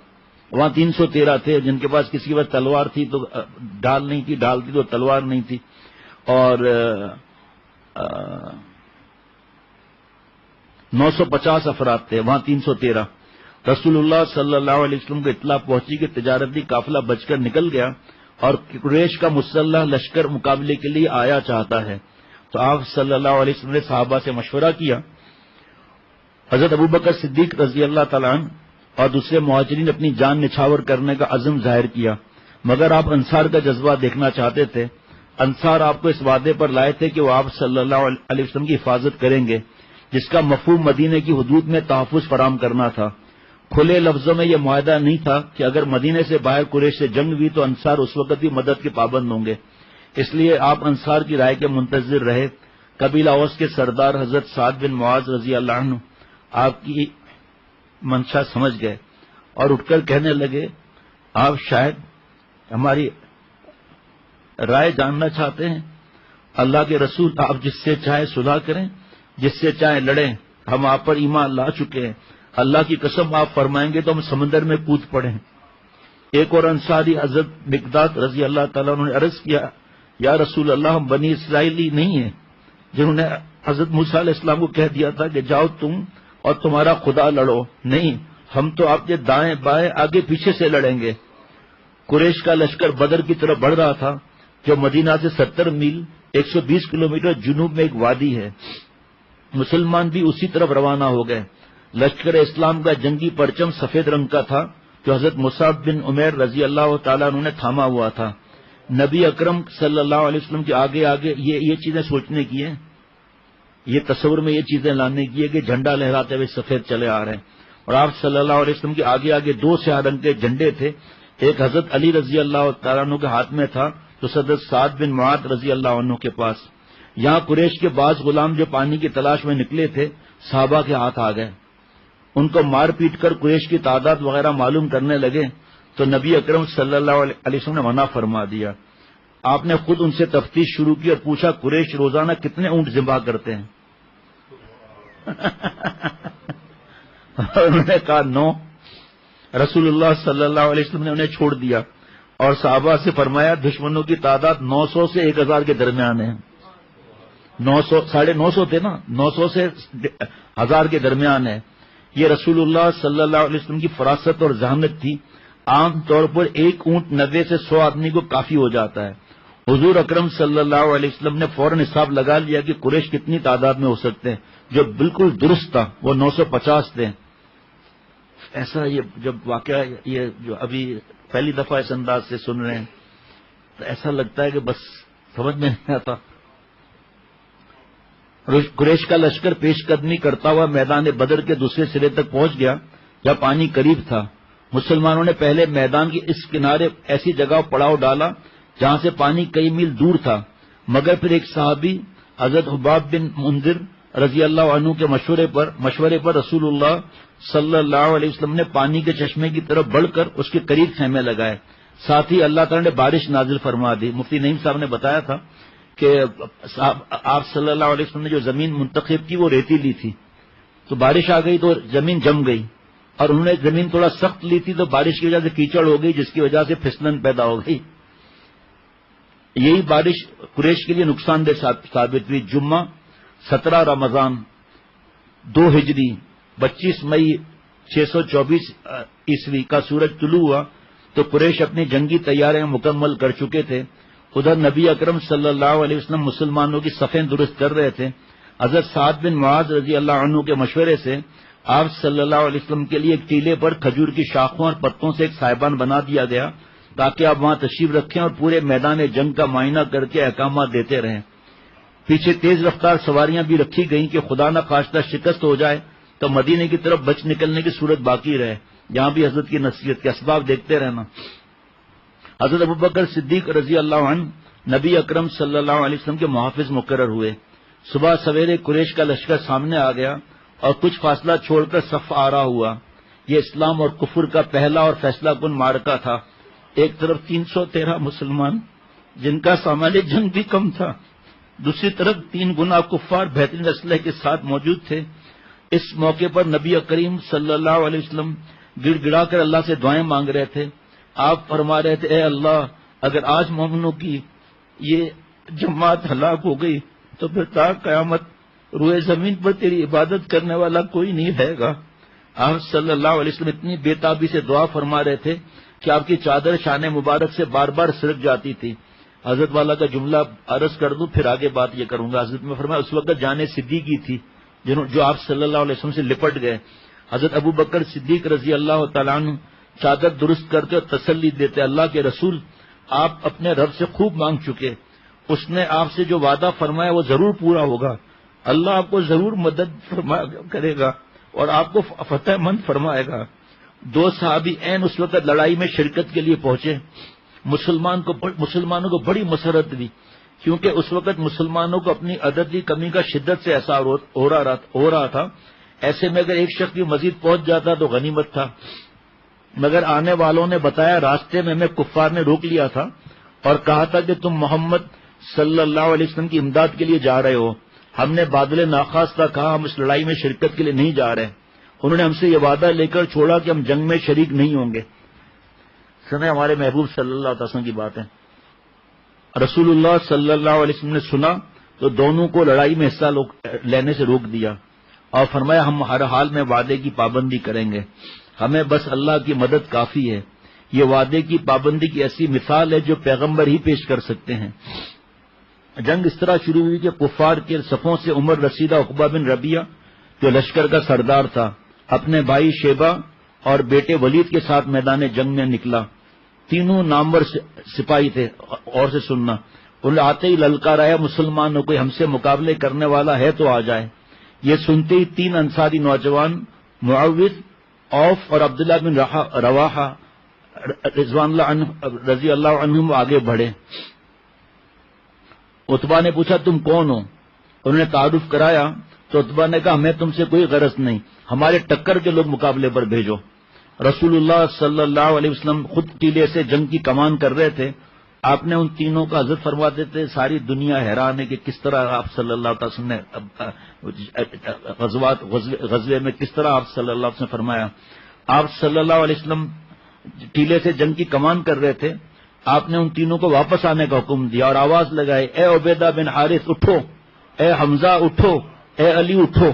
وہاں 313 تھے جن کے پاس کسی کے پاس تلوار تھی تو ڈال نہیں تھی، ڈال تھی تو تلوار نہیں تھی، اور 950 افراد تھے، وہاں 313۔ رسول اللہ صلی اللہ علیہ وسلم کو اطلاع پہنچی کہ تجارتی قافلہ بچ کر نکل گیا اور قریش کا مسلح لشکر مقابلے کے لیے آیا چاہتا ہے، تو آپ صلی اللہ علیہ وسلم نے صحابہ سے مشورہ کیا۔ حضرت ابوبکر صدیق رضی اللہ تعالیٰ عنہ اور دوسرے مہاجرین اپنی جان نچھاور کرنے کا عزم ظاہر کیا، مگر آپ انصار کا جذبہ دیکھنا چاہتے تھے۔ انصار آپ کو اس وعدے پر لائے تھے کہ وہ آپ صلی اللہ علیہ وسلم کی حفاظت کریں گے، جس کا مفہوم مدینے کی حدود میں تحفظ فراہم کرنا تھا۔ کھلے لفظوں میں یہ معاہدہ نہیں تھا کہ اگر مدینے سے باہر قریش سے جنگ ہوئی تو انصار اس وقت بھی مدد کے پابند ہوں گے، اس لیے آپ انصار کی رائے کے منتظر رہے۔ قبیلہ اوس کے سردار حضرت سعد بن معاذ رضی اللہ عنہ آپ کی منشا سمجھ گئے اور اٹھ کر کہنے لگے آپ شاید ہماری رائے جاننا چاہتے ہیں۔ اللہ کے رسول آپ جس سے چاہے صلح کریں، جس سے چاہے لڑیں، ہم آپ پر ایمان لا چکے ہیں، اللہ کی قسم آپ فرمائیں گے تو ہم سمندر میں کود پڑیں۔ ایک اور انصاری حضرت مقداد رضی اللہ تعالیٰ عنہ نے عرض کیا یا رسول اللہ ہم بنی اسرائیلی نہیں ہیں جنہوں نے حضرت موسیٰ علیہ السلام کو کہہ دیا تھا کہ جاؤ تم اور تمہارا خدا لڑو، نہیں، ہم تو آپ کے دائیں بائیں آگے پیچھے سے لڑیں گے۔ قریش کا لشکر بدر کی طرف بڑھ رہا تھا جو مدینہ سے 70 میل 120 کلومیٹر جنوب میں ایک وادی ہے۔ مسلمان بھی اسی طرف روانہ ہو گئے۔ لشکر اسلام کا جنگی پرچم سفید رنگ کا تھا جو حضرت مصعب بن عمیر رضی اللہ تعالیٰ عنہ نے تھاما ہوا تھا۔ نبی اکرم صلی اللہ علیہ وسلم کے آگے آگے یہ چیزیں سوچنے کی ہیں، یہ تصور میں یہ چیزیں لانے کی ہے کہ جھنڈا لہراتے ہوئے سفید چلے آ رہے ہیں، اور آپ صلی اللہ علیہ وسلم کے آگے آگے 2 سیاہ رنگ کے جھنڈے تھے، ایک حضرت علی رضی اللہ تعالیٰ عنہ کے ہاتھ میں تھا تو حضرت سعد بن معاذ رضی اللہ عنہ کے پاس. یہاں قریش کے بعض غلام جو پانی کی تلاش میں نکلے تھے صحابہ کے ہاتھ آ گئے. ان کو مار پیٹ کر قریش کی تعداد وغیرہ معلوم کرنے لگے تو نبی اکرم صلی اللہ علیہ وسلم نے منع فرما دیا. آپ نے خود ان سے تفتیش شروع کی اور پوچھا قریش روزانہ کتنے اونٹ ذبح کرتے ہیں؟ انہوں نے کہا 9. رسول اللہ صلی اللہ علیہ وسلم نے انہیں چھوڑ دیا اور صحابہ سے فرمایا دشمنوں کی تعداد 900 سے 1000 کے درمیان ہے. 900 950 تھے نا, 900 سے 1000 کے درمیان ہے. یہ رسول اللہ صلی اللہ علیہ وسلم کی فراست اور ذہانت تھی. عام طور پر ایک اونٹ 90 سے 100 آدمی کو کافی ہو جاتا ہے. حضور اکرم صلی اللہ علیہ وسلم نے فوراً حساب لگا لیا کہ قریش کتنی تعداد میں ہو سکتے ہیں. جو بالکل درست تھا وہ 950 تھے. ایسا یہ جب واقعہ یہ جو ابھی پہلی دفعہ اس انداز سے سن رہے ہیں تو ایسا لگتا ہے کہ بس سمجھ میں نہیں آتا. قریش کا لشکر پیش قدمی کرتا ہوا میدان بدر کے دوسرے سرے تک پہنچ گیا جب پانی قریب تھا. مسلمانوں نے پہلے میدان کے اس کنارے ایسی جگہ پڑاؤ ڈالا جہاں سے پانی کئی میل دور تھا, مگر پھر ایک صحابی حضرت حباب بن منذر رضی اللہ عنہ کے مشورے پر رسول اللہ صلی اللہ علیہ وسلم نے پانی کے چشمے کی طرف بڑھ کر اس کے قریب خیمے لگائے. ساتھ ہی اللہ تعالیٰ نے بارش نازل فرما دی. مفتی نعیم صاحب نے بتایا تھا کہ آپ صلی اللہ علیہ وسلم نے جو زمین منتخب کی وہ ریتیلی تھی, تو بارش آ گئی تو زمین جم گئی, اور انہوں نے زمین تھوڑا سخت لی تھی تو بارش کی وجہ سے کیچڑ ہو گئی, جس کی وجہ سے پھسلن پیدا ہو گئی. یہی بارش قریش کے لیے نقصان دہ ثابت ہوئی. جمعہ 17 رمضان 2 ہجری 25 مئی 624 عیسوی کا سورج طلوع ہوا تو قریش اپنی جنگی تیاریاں مکمل کر چکے تھے. ادھر نبی اکرم صلی اللہ علیہ وسلم مسلمانوں کی صفیں درست کر رہے تھے. حضرت سعد بن معاذ رضی اللہ عنہ کے مشورے سے آپ صلی اللہ علیہ وسلم کے لیے ایک ٹیلے پر کھجور کی شاخوں اور پتوں سے ایک صاحبان بنا دیا گیا تاکہ آپ وہاں تشریف رکھیں اور پورے میدان جنگ کا معائنہ کر کے احکامات دیتے رہیں. پیچھے تیز رفتار سواریاں بھی رکھی گئیں کہ خدا نہ خواستہ شکست ہو جائے تو مدینے کی طرف بچ نکلنے کی صورت باقی رہے. یہاں بھی حضرت کی نصیحت کے اسباب دیکھتے رہنا. حضرت ابوبکر صدیق رضی اللہ عنہ نبی اکرم صلی اللہ علیہ وسلم کے محافظ مقرر ہوئے. صبح سویرے قریش کا لشکر سامنے آ گیا اور کچھ فاصلہ چھوڑ کر صف آرا ہوا. یہ اسلام اور کفر کا پہلا اور فیصلہ کن معرکہ تھا. ایک طرف 313 مسلمان جن کا سامان جنگ بھی کم تھا, دوسری طرف 3 گنا کفار بہترین اسلحے کے ساتھ موجود تھے. اس موقع پر نبی کریم صلی اللہ علیہ وسلم گڑ گڑا کر اللہ سے دعائیں مانگ رہے تھے. آپ فرما رہے تھے, اے اللہ اگر آج مومنوں کی یہ جماعت ہلاک ہو گئی تو پھر تا قیامت روئے زمین پر تیری عبادت کرنے والا کوئی نہیں رہے گا. آپ صلی اللہ علیہ وسلم اتنی بے تابی سے دعا فرما رہے تھے کہ آپ کی چادر شان مبارک سے بار بار سرک جاتی تھی. حضرت والا کا جملہ عرض کر دوں پھر آگے بات یہ کروں گا. حضرت میں فرمایا اس وقت جان صدیقی تھی جو آپ صلی اللہ علیہ وسلم سے لپٹ گئے. حضرت ابو بکر صدیق رضی اللہ تعالیٰ عنہ چادر درست کرتے اور تسلی دیتے, اللہ کے رسول آپ اپنے رب سے خوب مانگ چکے, اس نے آپ سے جو وعدہ فرمایا وہ ضرور پورا ہوگا. اللہ آپ کو ضرور مدد کرے گا اور آپ کو فتح مند فرمائے گا. 2 صحابی عین اس وقت لڑائی میں شرکت کے لیے پہنچے. مسلمانوں کو بڑی مسرت ہوئی کیونکہ اس وقت مسلمانوں کو اپنی عددی کمی کا شدت سے احساس ہو رہا تھا. ایسے میں اگر ایک شخص بھی مزید پہنچ جاتا تو غنیمت تھا, مگر آنے والوں نے بتایا راستے میں ہمیں کفار نے روک لیا تھا اور کہا تھا کہ تم محمد صلی اللہ علیہ وسلم کی امداد کے لیے جا رہے ہو. ہم نے بادل ناخواستہ کہا ہم اس لڑائی میں شرکت کے لیے نہیں جا رہے. انہوں نے ہم سے یہ وعدہ لے کر چھوڑا کہ ہم جنگ میں شریک نہیں ہوں گے. سنیں ہمارے محبوب صلی اللہ علیہ وسلم کی باتیں. رسول اللہ صلی اللہ علیہ وسلم نے سنا تو دونوں کو لڑائی میں حصہ لینے سے روک دیا اور فرمایا ہم ہر حال میں وعدے کی پابندی کریں گے, ہمیں بس اللہ کی مدد کافی ہے. یہ وعدے کی پابندی کی ایسی مثال ہے جو پیغمبر ہی پیش کر سکتے ہیں. جنگ اس طرح شروع ہوئی کہ کفار کے صفوں سے عمر رسیدہ عقبہ بن ربیعہ جو لشکر کا سردار تھا اپنے بھائی شیبہ اور بیٹے ولید کے ساتھ میدان جنگ میں نکلا. تینوں نامور سپاہی تھے. اور سے سننا, انہیں آتے ہی للکارایا مسلمانوں کو ہم سے مقابلے کرنے والا ہے تو آ جائے. یہ سنتے ہی 3 انصاری نوجوان معوذ, اوف اور عبداللہ بن رواحہ رضوان اللہ عنہ رضی اللہ عنہم آگے بڑھے. عتبہ نے پوچھا تم کون ہو؟ انہوں نے تعارف کرایا تو عتبہ نے کہا ہمیں تم سے کوئی غرض نہیں، ہمارے ٹکر کے لوگ مقابلے پر بھیجو. رسول اللہ صلی اللہ علیہ وسلم خود ٹیلے سے جنگ کی کمان کر رہے تھے. آپ نے ان تینوں کا حضرت فرماتے تھے ساری دنیا حیران ہے کہ کس طرح آپ صلی اللہ علیہ وسلم نے غزوے میں کس طرح آپ صلی اللہ علیہ وسلم نے فرمایا. آپ صلی اللہ علیہ وسلم ٹیلے سے جنگ کی کمان کر رہے تھے. آپ نے ان تینوں کو واپس آنے کا حکم دیا اور آواز لگائی اے عبیدہ بن حارث اٹھو، اے حمزہ اٹھو، اے علی اٹھو.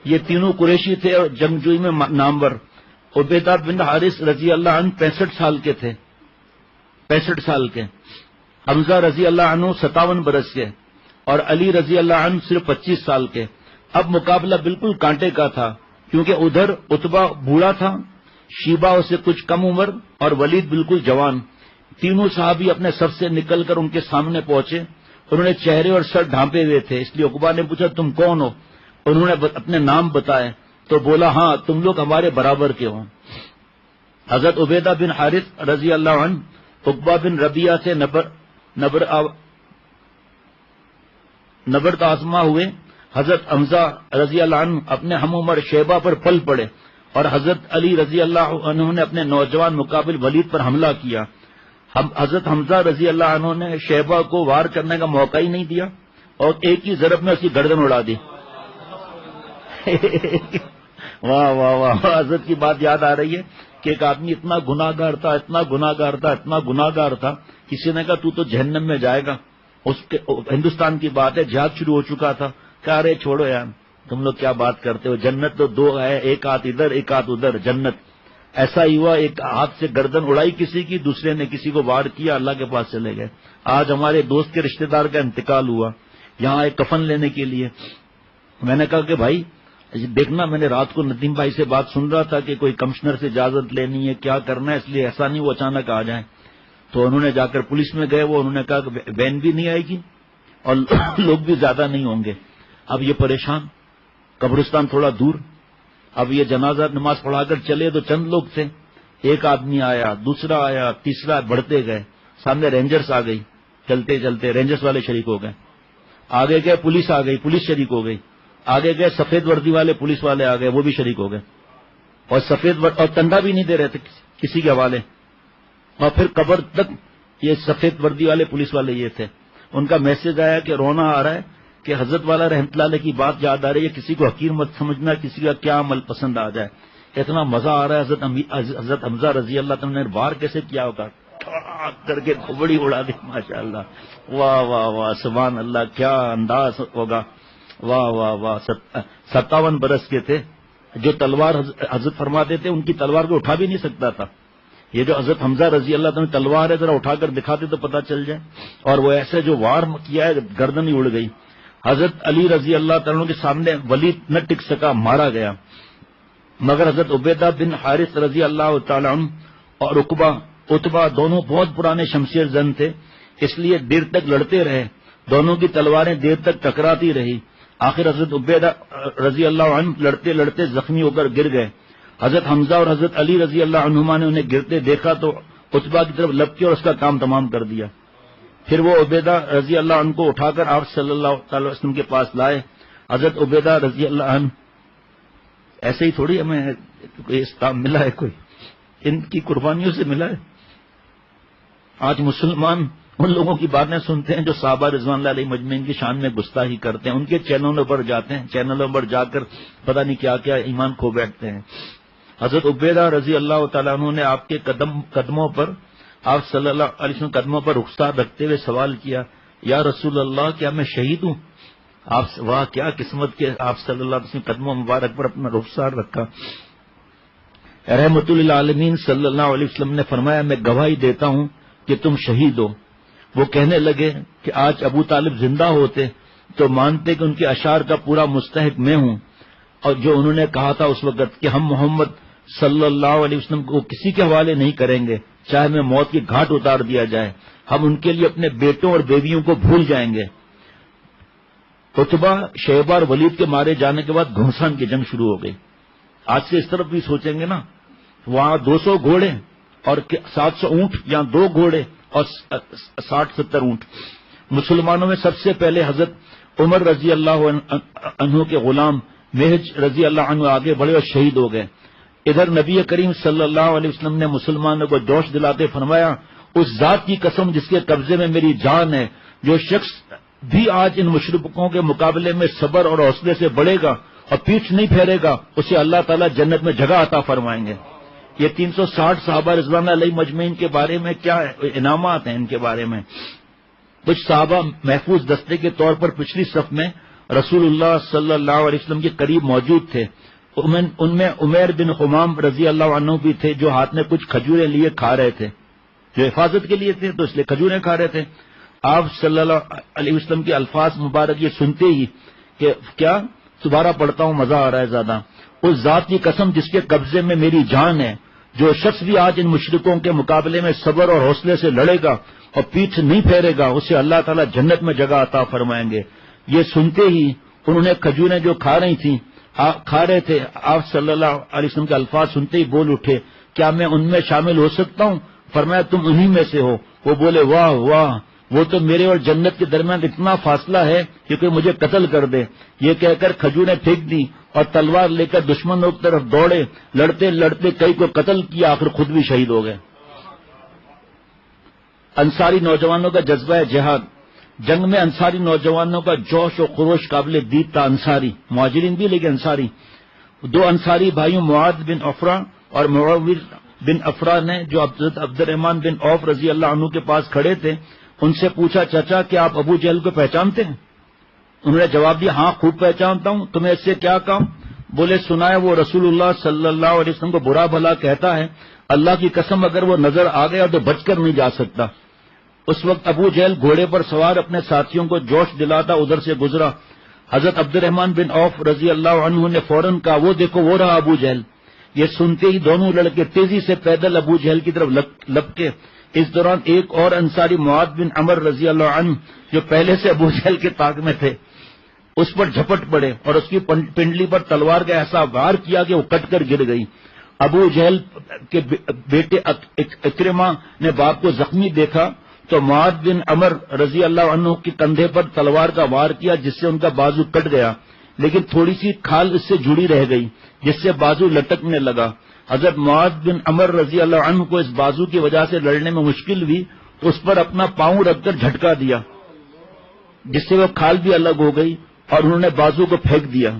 یہ تینوں قریشی تھے اور جنگجوئی میں نامور. عبیدہ بن حارث رضی اللہ عنہ 65 سال کے تھے، 65 سال کے. حمزہ رضی اللہ عنہ 57 برس کے اور علی رضی اللہ عنہ صرف 25 سال کے. اب مقابلہ بالکل کانٹے کا تھا کیونکہ ادھر عتبہ بوڑھا تھا، شیبہ اسے کچھ کم عمر اور ولید بالکل جوان. تینوں صحابی اپنے صف سے نکل کر ان کے سامنے پہنچے. انہوں نے چہرے اور سر ڈھانپے ہوئے تھے، اس لیے عقبہ نے پوچھا تم کون ہو؟ انہوں نے اپنے نام بتائے تو بولا ہاں تم لوگ ہمارے برابر کے ہو. حضرت عبیدہ بن حارث رضی اللہ عنہ عقبہ بن ربیعہ سے نبرد آزما ہوئے. حضرت حمزہ رضی اللہ عنہ اپنے ہم عمر شیبہ پر پل پڑے اور حضرت علی رضی اللہ عنہ نے اپنے نوجوان مقابل ولید پر حملہ کیا. حضرت حمزہ رضی اللہ عنہ نے شیبہ کو وار کرنے کا موقع ہی نہیں دیا اور ایک ہی ضرب میں اس کی گردن اڑا دی. واہ واہ واہ. حضرت کی بات یاد آ رہی ہے کہ ایک آدمی اتنا گناہگار تھا، اتنا گناہگار تھا، اتنا گناہگار تھا، کسی نے کہا تو جہنم میں جائے گا. اس کے ہندوستان کی بات ہے، جہاد شروع ہو چکا تھا. کہا ارے چھوڑو یار تم لوگ کیا بات کرتے ہو، جنت تو دو ہے، ایک ہاتھ ادھر ایک ہاتھ ادھر جنت. ایسا ہی ہوا، ایک ہاتھ سے گردن اڑائی کسی کی، دوسرے نے کسی کو وار کیا، اللہ کے پاس چلے گئے. آج ہمارے دوست کے رشتہ دار کا انتقال ہوا، یہاں ایک کفن لینے کے لیے. میں نے کہا کہ بھائی دیکھنا، میں نے رات کو ندیم بھائی سے بات سن رہا تھا کہ کوئی کمشنر سے اجازت لینی ہے، کیا کرنا ہے، اس لیے ایسا نہیں وہ اچانک آ جائیں. تو انہوں نے جا کر پولیس میں گئے، انہوں نے کہا کہ وین بھی نہیں آئے گی اور لوگ بھی زیادہ نہیں ہوں گے. اب یہ پریشان، قبرستان تھوڑا دور. اب یہ جنازہ نماز پڑھا کر چلے تو چند لوگ تھے. ایک آدمی آیا، دوسرا آیا، تیسرا، بڑھتے گئے. سامنے رینجرز آ گئی، چلتے چلتے رینجرز والے شریک ہو گئے. آگے گئے پولیس آ گئی، پولیس شریک ہو گئی. آگے گئے سفید وردی والے پولیس والے آ گئے، وہ بھی شریک ہو گئے. اور اور تنڈا بھی نہیں دے رہے تھے کسی کے حوالے. اور پھر قبر تک یہ سفید وردی والے پولیس والے یہ تھے. ان کا میسج آیا کہ رونا آ رہا ہے کہ حضرت والا رحمت اللہ علیہ کی بات یاد آ رہی ہے، کسی کو حقیر مت سمجھنا، کسی کا کیا عمل پسند آ جائے. اتنا مزہ آ رہا ہے. حضرت حمزہ رضی اللہ تعالیٰ نے وار کیسے کیا ہوگا، کر کے کھوبڑی اڑا دی. ماشاء اللہ، واہ واہ واہ، سبحان اللہ، کیا انداز ہوگا. واہ واہ واہ. 57 برس کے تھے. جو تلوار حضرت فرماتے تھے ان کی تلوار کو اٹھا بھی نہیں سکتا تھا. یہ جو حضرت حمزہ رضی اللہ تعالیٰ تلوار ہے ذرا اٹھا کر دکھاتے تو پتہ چل جائے. اور وہ ایسے جو وار کیا ہے گردن ہی اڑ گئی. حضرت علی رضی اللہ تعالیٰ کے سامنے ولید نہ ٹک سکا، مارا گیا. مگر حضرت عبیدہ بن حارث رضی اللہ تعالیٰ عنہ اور عتبہ دونوں بہت پرانے شمشیر زن تھے، اس لیے دیر تک لڑتے رہے. دونوں کی تلواریں دیر تک ٹکراتی رہی. آخر حضرت عبیدہ رضی اللہ عنہ لڑتے لڑتے زخمی ہو کر گر گئے. حضرت حمزہ اور حضرت علی رضی اللہ عنہما نے انہیں گرتے دیکھا تو عتبہ کی طرف لپکے اور اس کا کام تمام کر دیا. پھر وہ عبیدہ رضی اللہ عنہ کو اٹھا کر آپ صلی اللہ تعالی وسلم کے پاس لائے. حضرت عبیدہ رضی اللہ عنہ ایسے ہی تھوڑی ہمیں کوئی اسلام ملا ہے، کوئی ان کی قربانیوں سے ملا ہے. آج مسلمان ان لوگوں کی باتیں سنتے ہیں جو صحابہ رضوان اللہ علیہ مجمعین کی شان میں گستاخی کرتے ہیں، ان کے چینلوں پر جاتے ہیں، چینلوں پر جا کر پتہ نہیں کیا کیا ایمان کھو بیٹھتے ہیں. حضرت عبیدہ رضی اللہ تعالیٰ عنہ نے آپ کے قدموں پر، آپ صلی اللہ علیہ وسلم قدموں پر رخسار رکھتے ہوئے سوال کیا، یا رسول اللہ کیا میں شہید ہوں؟ آپ واہ کیا قسمت کے آپ صلی اللہ علیہ وسلم قدموں مبارک پر اپنا رخسار رکھا. رحمت للعالمین صلی اللہ علیہ وسلم نے فرمایا میں گواہی دیتا ہوں کہ تم شہید ہو. وہ کہنے لگے کہ آج ابو طالب زندہ ہوتے تو مانتے کہ ان کے اشعار کا پورا مستحق میں ہوں، اور جو انہوں نے کہا تھا اس وقت کہ ہم محمد صلی اللہ علیہ وسلم کو کسی کے حوالے نہیں کریں گے، چاہے میں موت کی گھاٹ اتار دیا جائے، ہم ان کے لیے اپنے بیٹوں اور بیویوں کو بھول جائیں گے. عتبہ، شیبہ اور ولید کے مارے جانے کے بعد گھمسان کی جنگ شروع ہو گئی. آج سے اس طرف بھی سوچیں گے نا، وہاں 200 گھوڑے اور 700 اونٹ یا 2 گھوڑے اور 60-70 اونٹ۔ مسلمانوں میں سب سے پہلے حضرت عمر رضی اللہ عنہ کے غلام محج رضی اللہ عنہ آگے بڑھے اور شہید ہو گئے۔ ادھر نبی کریم صلی اللہ علیہ وسلم نے مسلمانوں کو جوش دلاتے فرمایا، اس ذات کی قسم جس کے قبضے میں میری جان ہے، جو شخص بھی آج ان مشرکوں کے مقابلے میں صبر اور حوصلے سے بڑھے گا اور پیٹھ نہیں پھیرے گا، اسے اللہ تعالیٰ جنت میں جگہ عطا فرمائیں گے۔ یہ 360 صحابہ رضوان اللہ علیہ مجمعین کے بارے میں کیا انعامات ہیں ان کے بارے میں۔ کچھ صحابہ محفوظ دستے کے طور پر پچھلی صف میں رسول اللہ صلی اللہ علیہ وسلم کے قریب موجود تھے۔ ان میں عمیر بن حمام رضی اللہ عنہ بھی تھے، جو ہاتھ میں کچھ کھجوریں لیے کھا رہے تھے، جو حفاظت کے لیے تھے تو اس لیے کھجوریں کھا رہے تھے۔ آپ صلی اللہ علیہ وسلم کے الفاظ مبارک یہ سنتے ہی کہ کیا دوبارہ پڑھتا ہوں، مزہ آ رہا ہے زیادہ، اس ذات کی قسم جس کے قبضے میں میری جان ہے، جو شخص بھی آج ان مشرکوں کے مقابلے میں صبر اور حوصلے سے لڑے گا اور پیٹھ نہیں پھیرے گا، اسے اللہ تعالیٰ جنت میں جگہ عطا فرمائیں گے۔ یہ سنتے ہی انہوں نے کھجوریں جو کھا رہے تھے، آپ صلی اللہ علیہ وسلم کے الفاظ سنتے ہی بول اٹھے، کیا میں ان میں شامل ہو سکتا ہوں؟ فرمایا تم انہی میں سے ہو۔ وہ بولے واہ واہ، وہ تو میرے اور جنت کے درمیان اتنا فاصلہ ہے کہ کوئی مجھے قتل کر دے۔ یہ کہہ کر کھجوریں پھینک دی اور تلوار لے کر دشمنوں کی طرف دوڑے، لڑتے لڑتے کئی کو قتل کیا، آخر خود بھی شہید ہو گئے۔ انصاری نوجوانوں کا جذبہ جہاد۔ جنگ میں انصاری نوجوانوں کا جوش و خروش قابل دید تھا۔ انصاری مہاجرین بھی لیکن انصاری، 2 انصاری بھائیوں معاذ بن عفرہ اور معاویہ بن عفرہ نے، جو عبد الرحمن بن عوف رضی اللہ عنہ کے پاس کھڑے تھے، ان سے پوچھا چچا کیا آپ ابو جہل کو پہچانتے ہیں؟ انہوں نے جواب دیا ہاں خوب پہچانتا ہوں، تمہیں اس سے کیا کام؟ بولے سنا ہے وہ رسول اللہ صلی اللہ علیہ وسلم کو برا بھلا کہتا ہے، اللہ کی قسم اگر وہ نظر آ گیا تو بچ کر نہیں جا سکتا۔ اس وقت ابو جہل گھوڑے پر سوار اپنے ساتھیوں کو جوش دلاتا ادھر سے گزرا۔ حضرت عبد الرحمن بن عوف رضی اللہ عنہ نے فوراً کہا وہ دیکھو وہ رہا ابو جہل۔ یہ سنتے ہی دونوں لڑکے تیزی سے پیدل ابو جہل کی طرف لپکے۔ اس دوران ایک اور انصاری معاذ بن عمر رضی اللہ عنہ، جو پہلے سے ابو جہل کے طاق میں تھے، اس پر جھپٹ پڑے اور اس کی پنڈلی پر تلوار کا ایسا وار کیا کہ وہ کٹ کر گر گئی۔ ابو جہل کے بیٹے اکرمہ نے باپ کو زخمی دیکھا تو معاذ بن عمر رضی اللہ عنہ کے کندھے پر تلوار کا وار کیا، جس سے ان کا بازو کٹ گیا، لیکن تھوڑی سی کھال اس سے جڑی رہ گئی جس سے بازو لٹکنے لگا۔ حضرت معاذ بن عمر رضی اللہ عنہ کو اس بازو کی وجہ سے لڑنے میں مشکل ہوئی تو اس پر اپنا پاؤں رکھ کر جھٹکا دیا، جس سے وہ کھال بھی الگ ہو گئی اور انہوں نے بازو کو پھینک دیا۔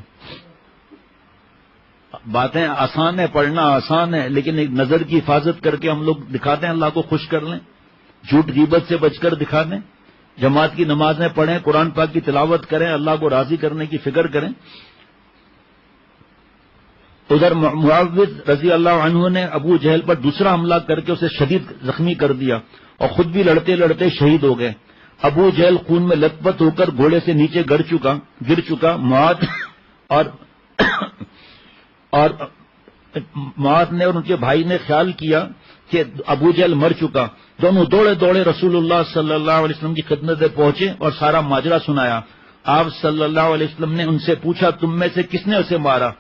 باتیں آسان ہے، پڑھنا آسان ہے، لیکن ایک نظر کی حفاظت کر کے ہم لوگ دکھاتے ہیں اللہ کو خوش کر لیں، جھوٹ غیبت سے بچ کر دکھا دیں، جماعت کی نمازیں پڑھیں، قرآن پاک کی تلاوت کریں، اللہ کو راضی کرنے کی فکر کریں۔ ادھر معاویہ رضی اللہ عنہ نے ابو جہل پر دوسرا حملہ کر کے اسے شدید زخمی کر دیا اور خود بھی لڑتے لڑتے شہید ہو گئے۔ ابو جہل خون میں لت پت ہو کر گھوڑے سے نیچے گر چکا۔ معاذ نے اور ان کے بھائی نے خیال کیا کہ ابو جہل مر چکا۔ دونوں دوڑے دوڑے رسول اللہ صلی اللہ علیہ وسلم کی خدمت میں پہنچے اور سارا ماجرا سنایا۔ آپ صلی اللہ علیہ وسلم نے ان سے پوچھا تم میں سے کس نے اسے مارا؟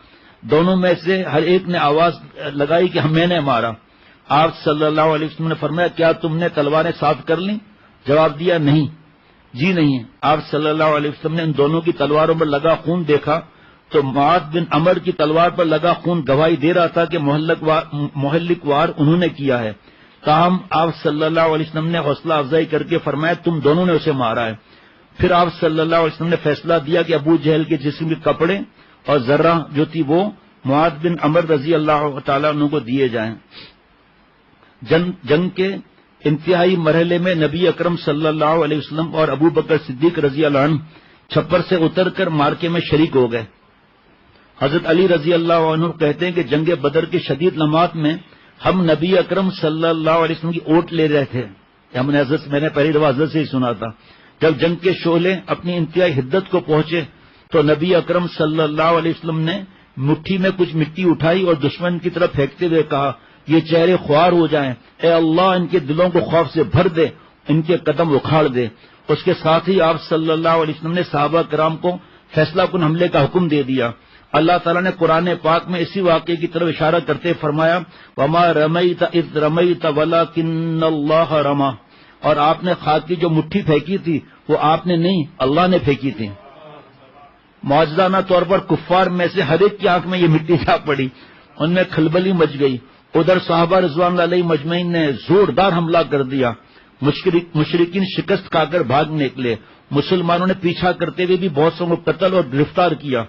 دونوں میں سے ہر ایک نے آواز لگائی کہ میں نے مارا۔ آپ صلی اللہ علیہ وسلم نے فرمایا کیا تم نے تلواریں صاف کر لیں؟ جواب دیا نہیں، جی نہیں۔ آپ صلی اللہ علیہ وسلم نے ان دونوں کی تلواروں پر لگا خون دیکھا تو معاذ بن عمر کی تلوار پر لگا خون گواہی دے رہا تھا کہ مہلک وار انہوں نے کیا ہے۔ تاہم آپ صلی اللہ علیہ وسلم نے حوصلہ افزائی کر کے فرمایا تم دونوں نے اسے مارا ہے۔ پھر آپ صلی اللہ علیہ وسلم نے فیصلہ دیا کہ ابو جہل کے جسم کے کپڑے اور ذرہ جو تھی وہ معاذ بن عمر رضی اللہ تعالیٰ عنہ کو دیے جائیں۔ جنگ کے انتہائی مرحلے میں نبی اکرم صلی اللہ علیہ وسلم اور ابو بکر صدیق رضی اللہ عنہ چھپر سے اتر کر مارکے میں شریک ہو گئے۔ حضرت علی رضی اللہ عنہ کہتے ہیں کہ جنگ بدر کے شدید لمحات میں ہم نبی اکرم صلی اللہ علیہ وسلم کی اوٹ لے رہے تھے۔ میں نے پہلی دفعہ حضرت سے ہی سنا تھا۔ جب جنگ کے شعلے اپنی انتہائی حدت کو پہنچے تو نبی اکرم صلی اللہ علیہ وسلم نے مٹھی میں کچھ مٹی اٹھائی اور دشمن کی طرف پھینکتے ہوئے کہا یہ چہرے خوار ہو جائیں، اے اللہ ان کے دلوں کو خوف سے بھر دے، ان کے قدم اکھاڑ دے۔ اس کے ساتھ ہی آپ صلی اللہ علیہ وسلم نے صحابہ کرام کو فیصلہ کن حملے کا حکم دے دیا۔ اللہ تعالیٰ نے قرآن پاک میں اسی واقعے کی طرف اشارہ کرتے فرمایا وما رمیت اذ رمیت ولکن اللہ رما، اور آپ نے خاک کی جو مٹھی پھینکی تھی وہ آپ نے نہیں، اللہ نے پھینکی تھی۔ معجزانہ طور پر کفار میں سے ہر ایک کی آنکھ میں یہ مٹی جا پڑی، ان میں کھلبلی مچ گئی۔ ادھر صحابہ رضوان اللہ علیہ مجمعین نے زوردار حملہ کر دیا، مشرکین شکست کھا کر بھاگ نکلے، مسلمانوں نے پیچھا کرتے ہوئے بھی بہت سے کو قتل اور گرفتار کیا۔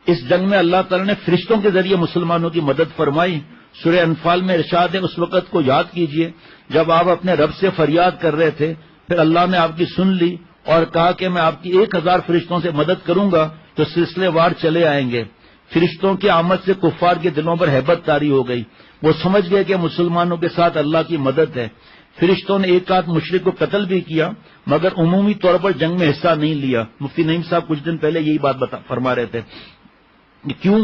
اس جنگ میں اللہ تعالیٰ نے فرشتوں کے ذریعے مسلمانوں کی مدد فرمائی۔ سورہ انفال میں ارشاد ہے، اس وقت کو یاد کیجئے جب آپ اپنے رب سے فریاد کر رہے تھے، پھر اللہ نے آپ کی سن لی اور کہا کہ میں آپ کی 1000 فرشتوں سے مدد کروں گا تو سلسلے وار چلے آئیں گے۔ فرشتوں کی آمد سے کفار کے دلوں پر ہیبت طاری ہو گئی، وہ سمجھ گئے کہ مسلمانوں کے ساتھ اللہ کی مدد ہے۔ فرشتوں نے ایک آدھ مشرک کو قتل بھی کیا مگر عمومی طور پر جنگ میں حصہ نہیں لیا۔ مفتی نعیم صاحب کچھ دن پہلے یہی بات فرما رہے تھے۔ کیوں؟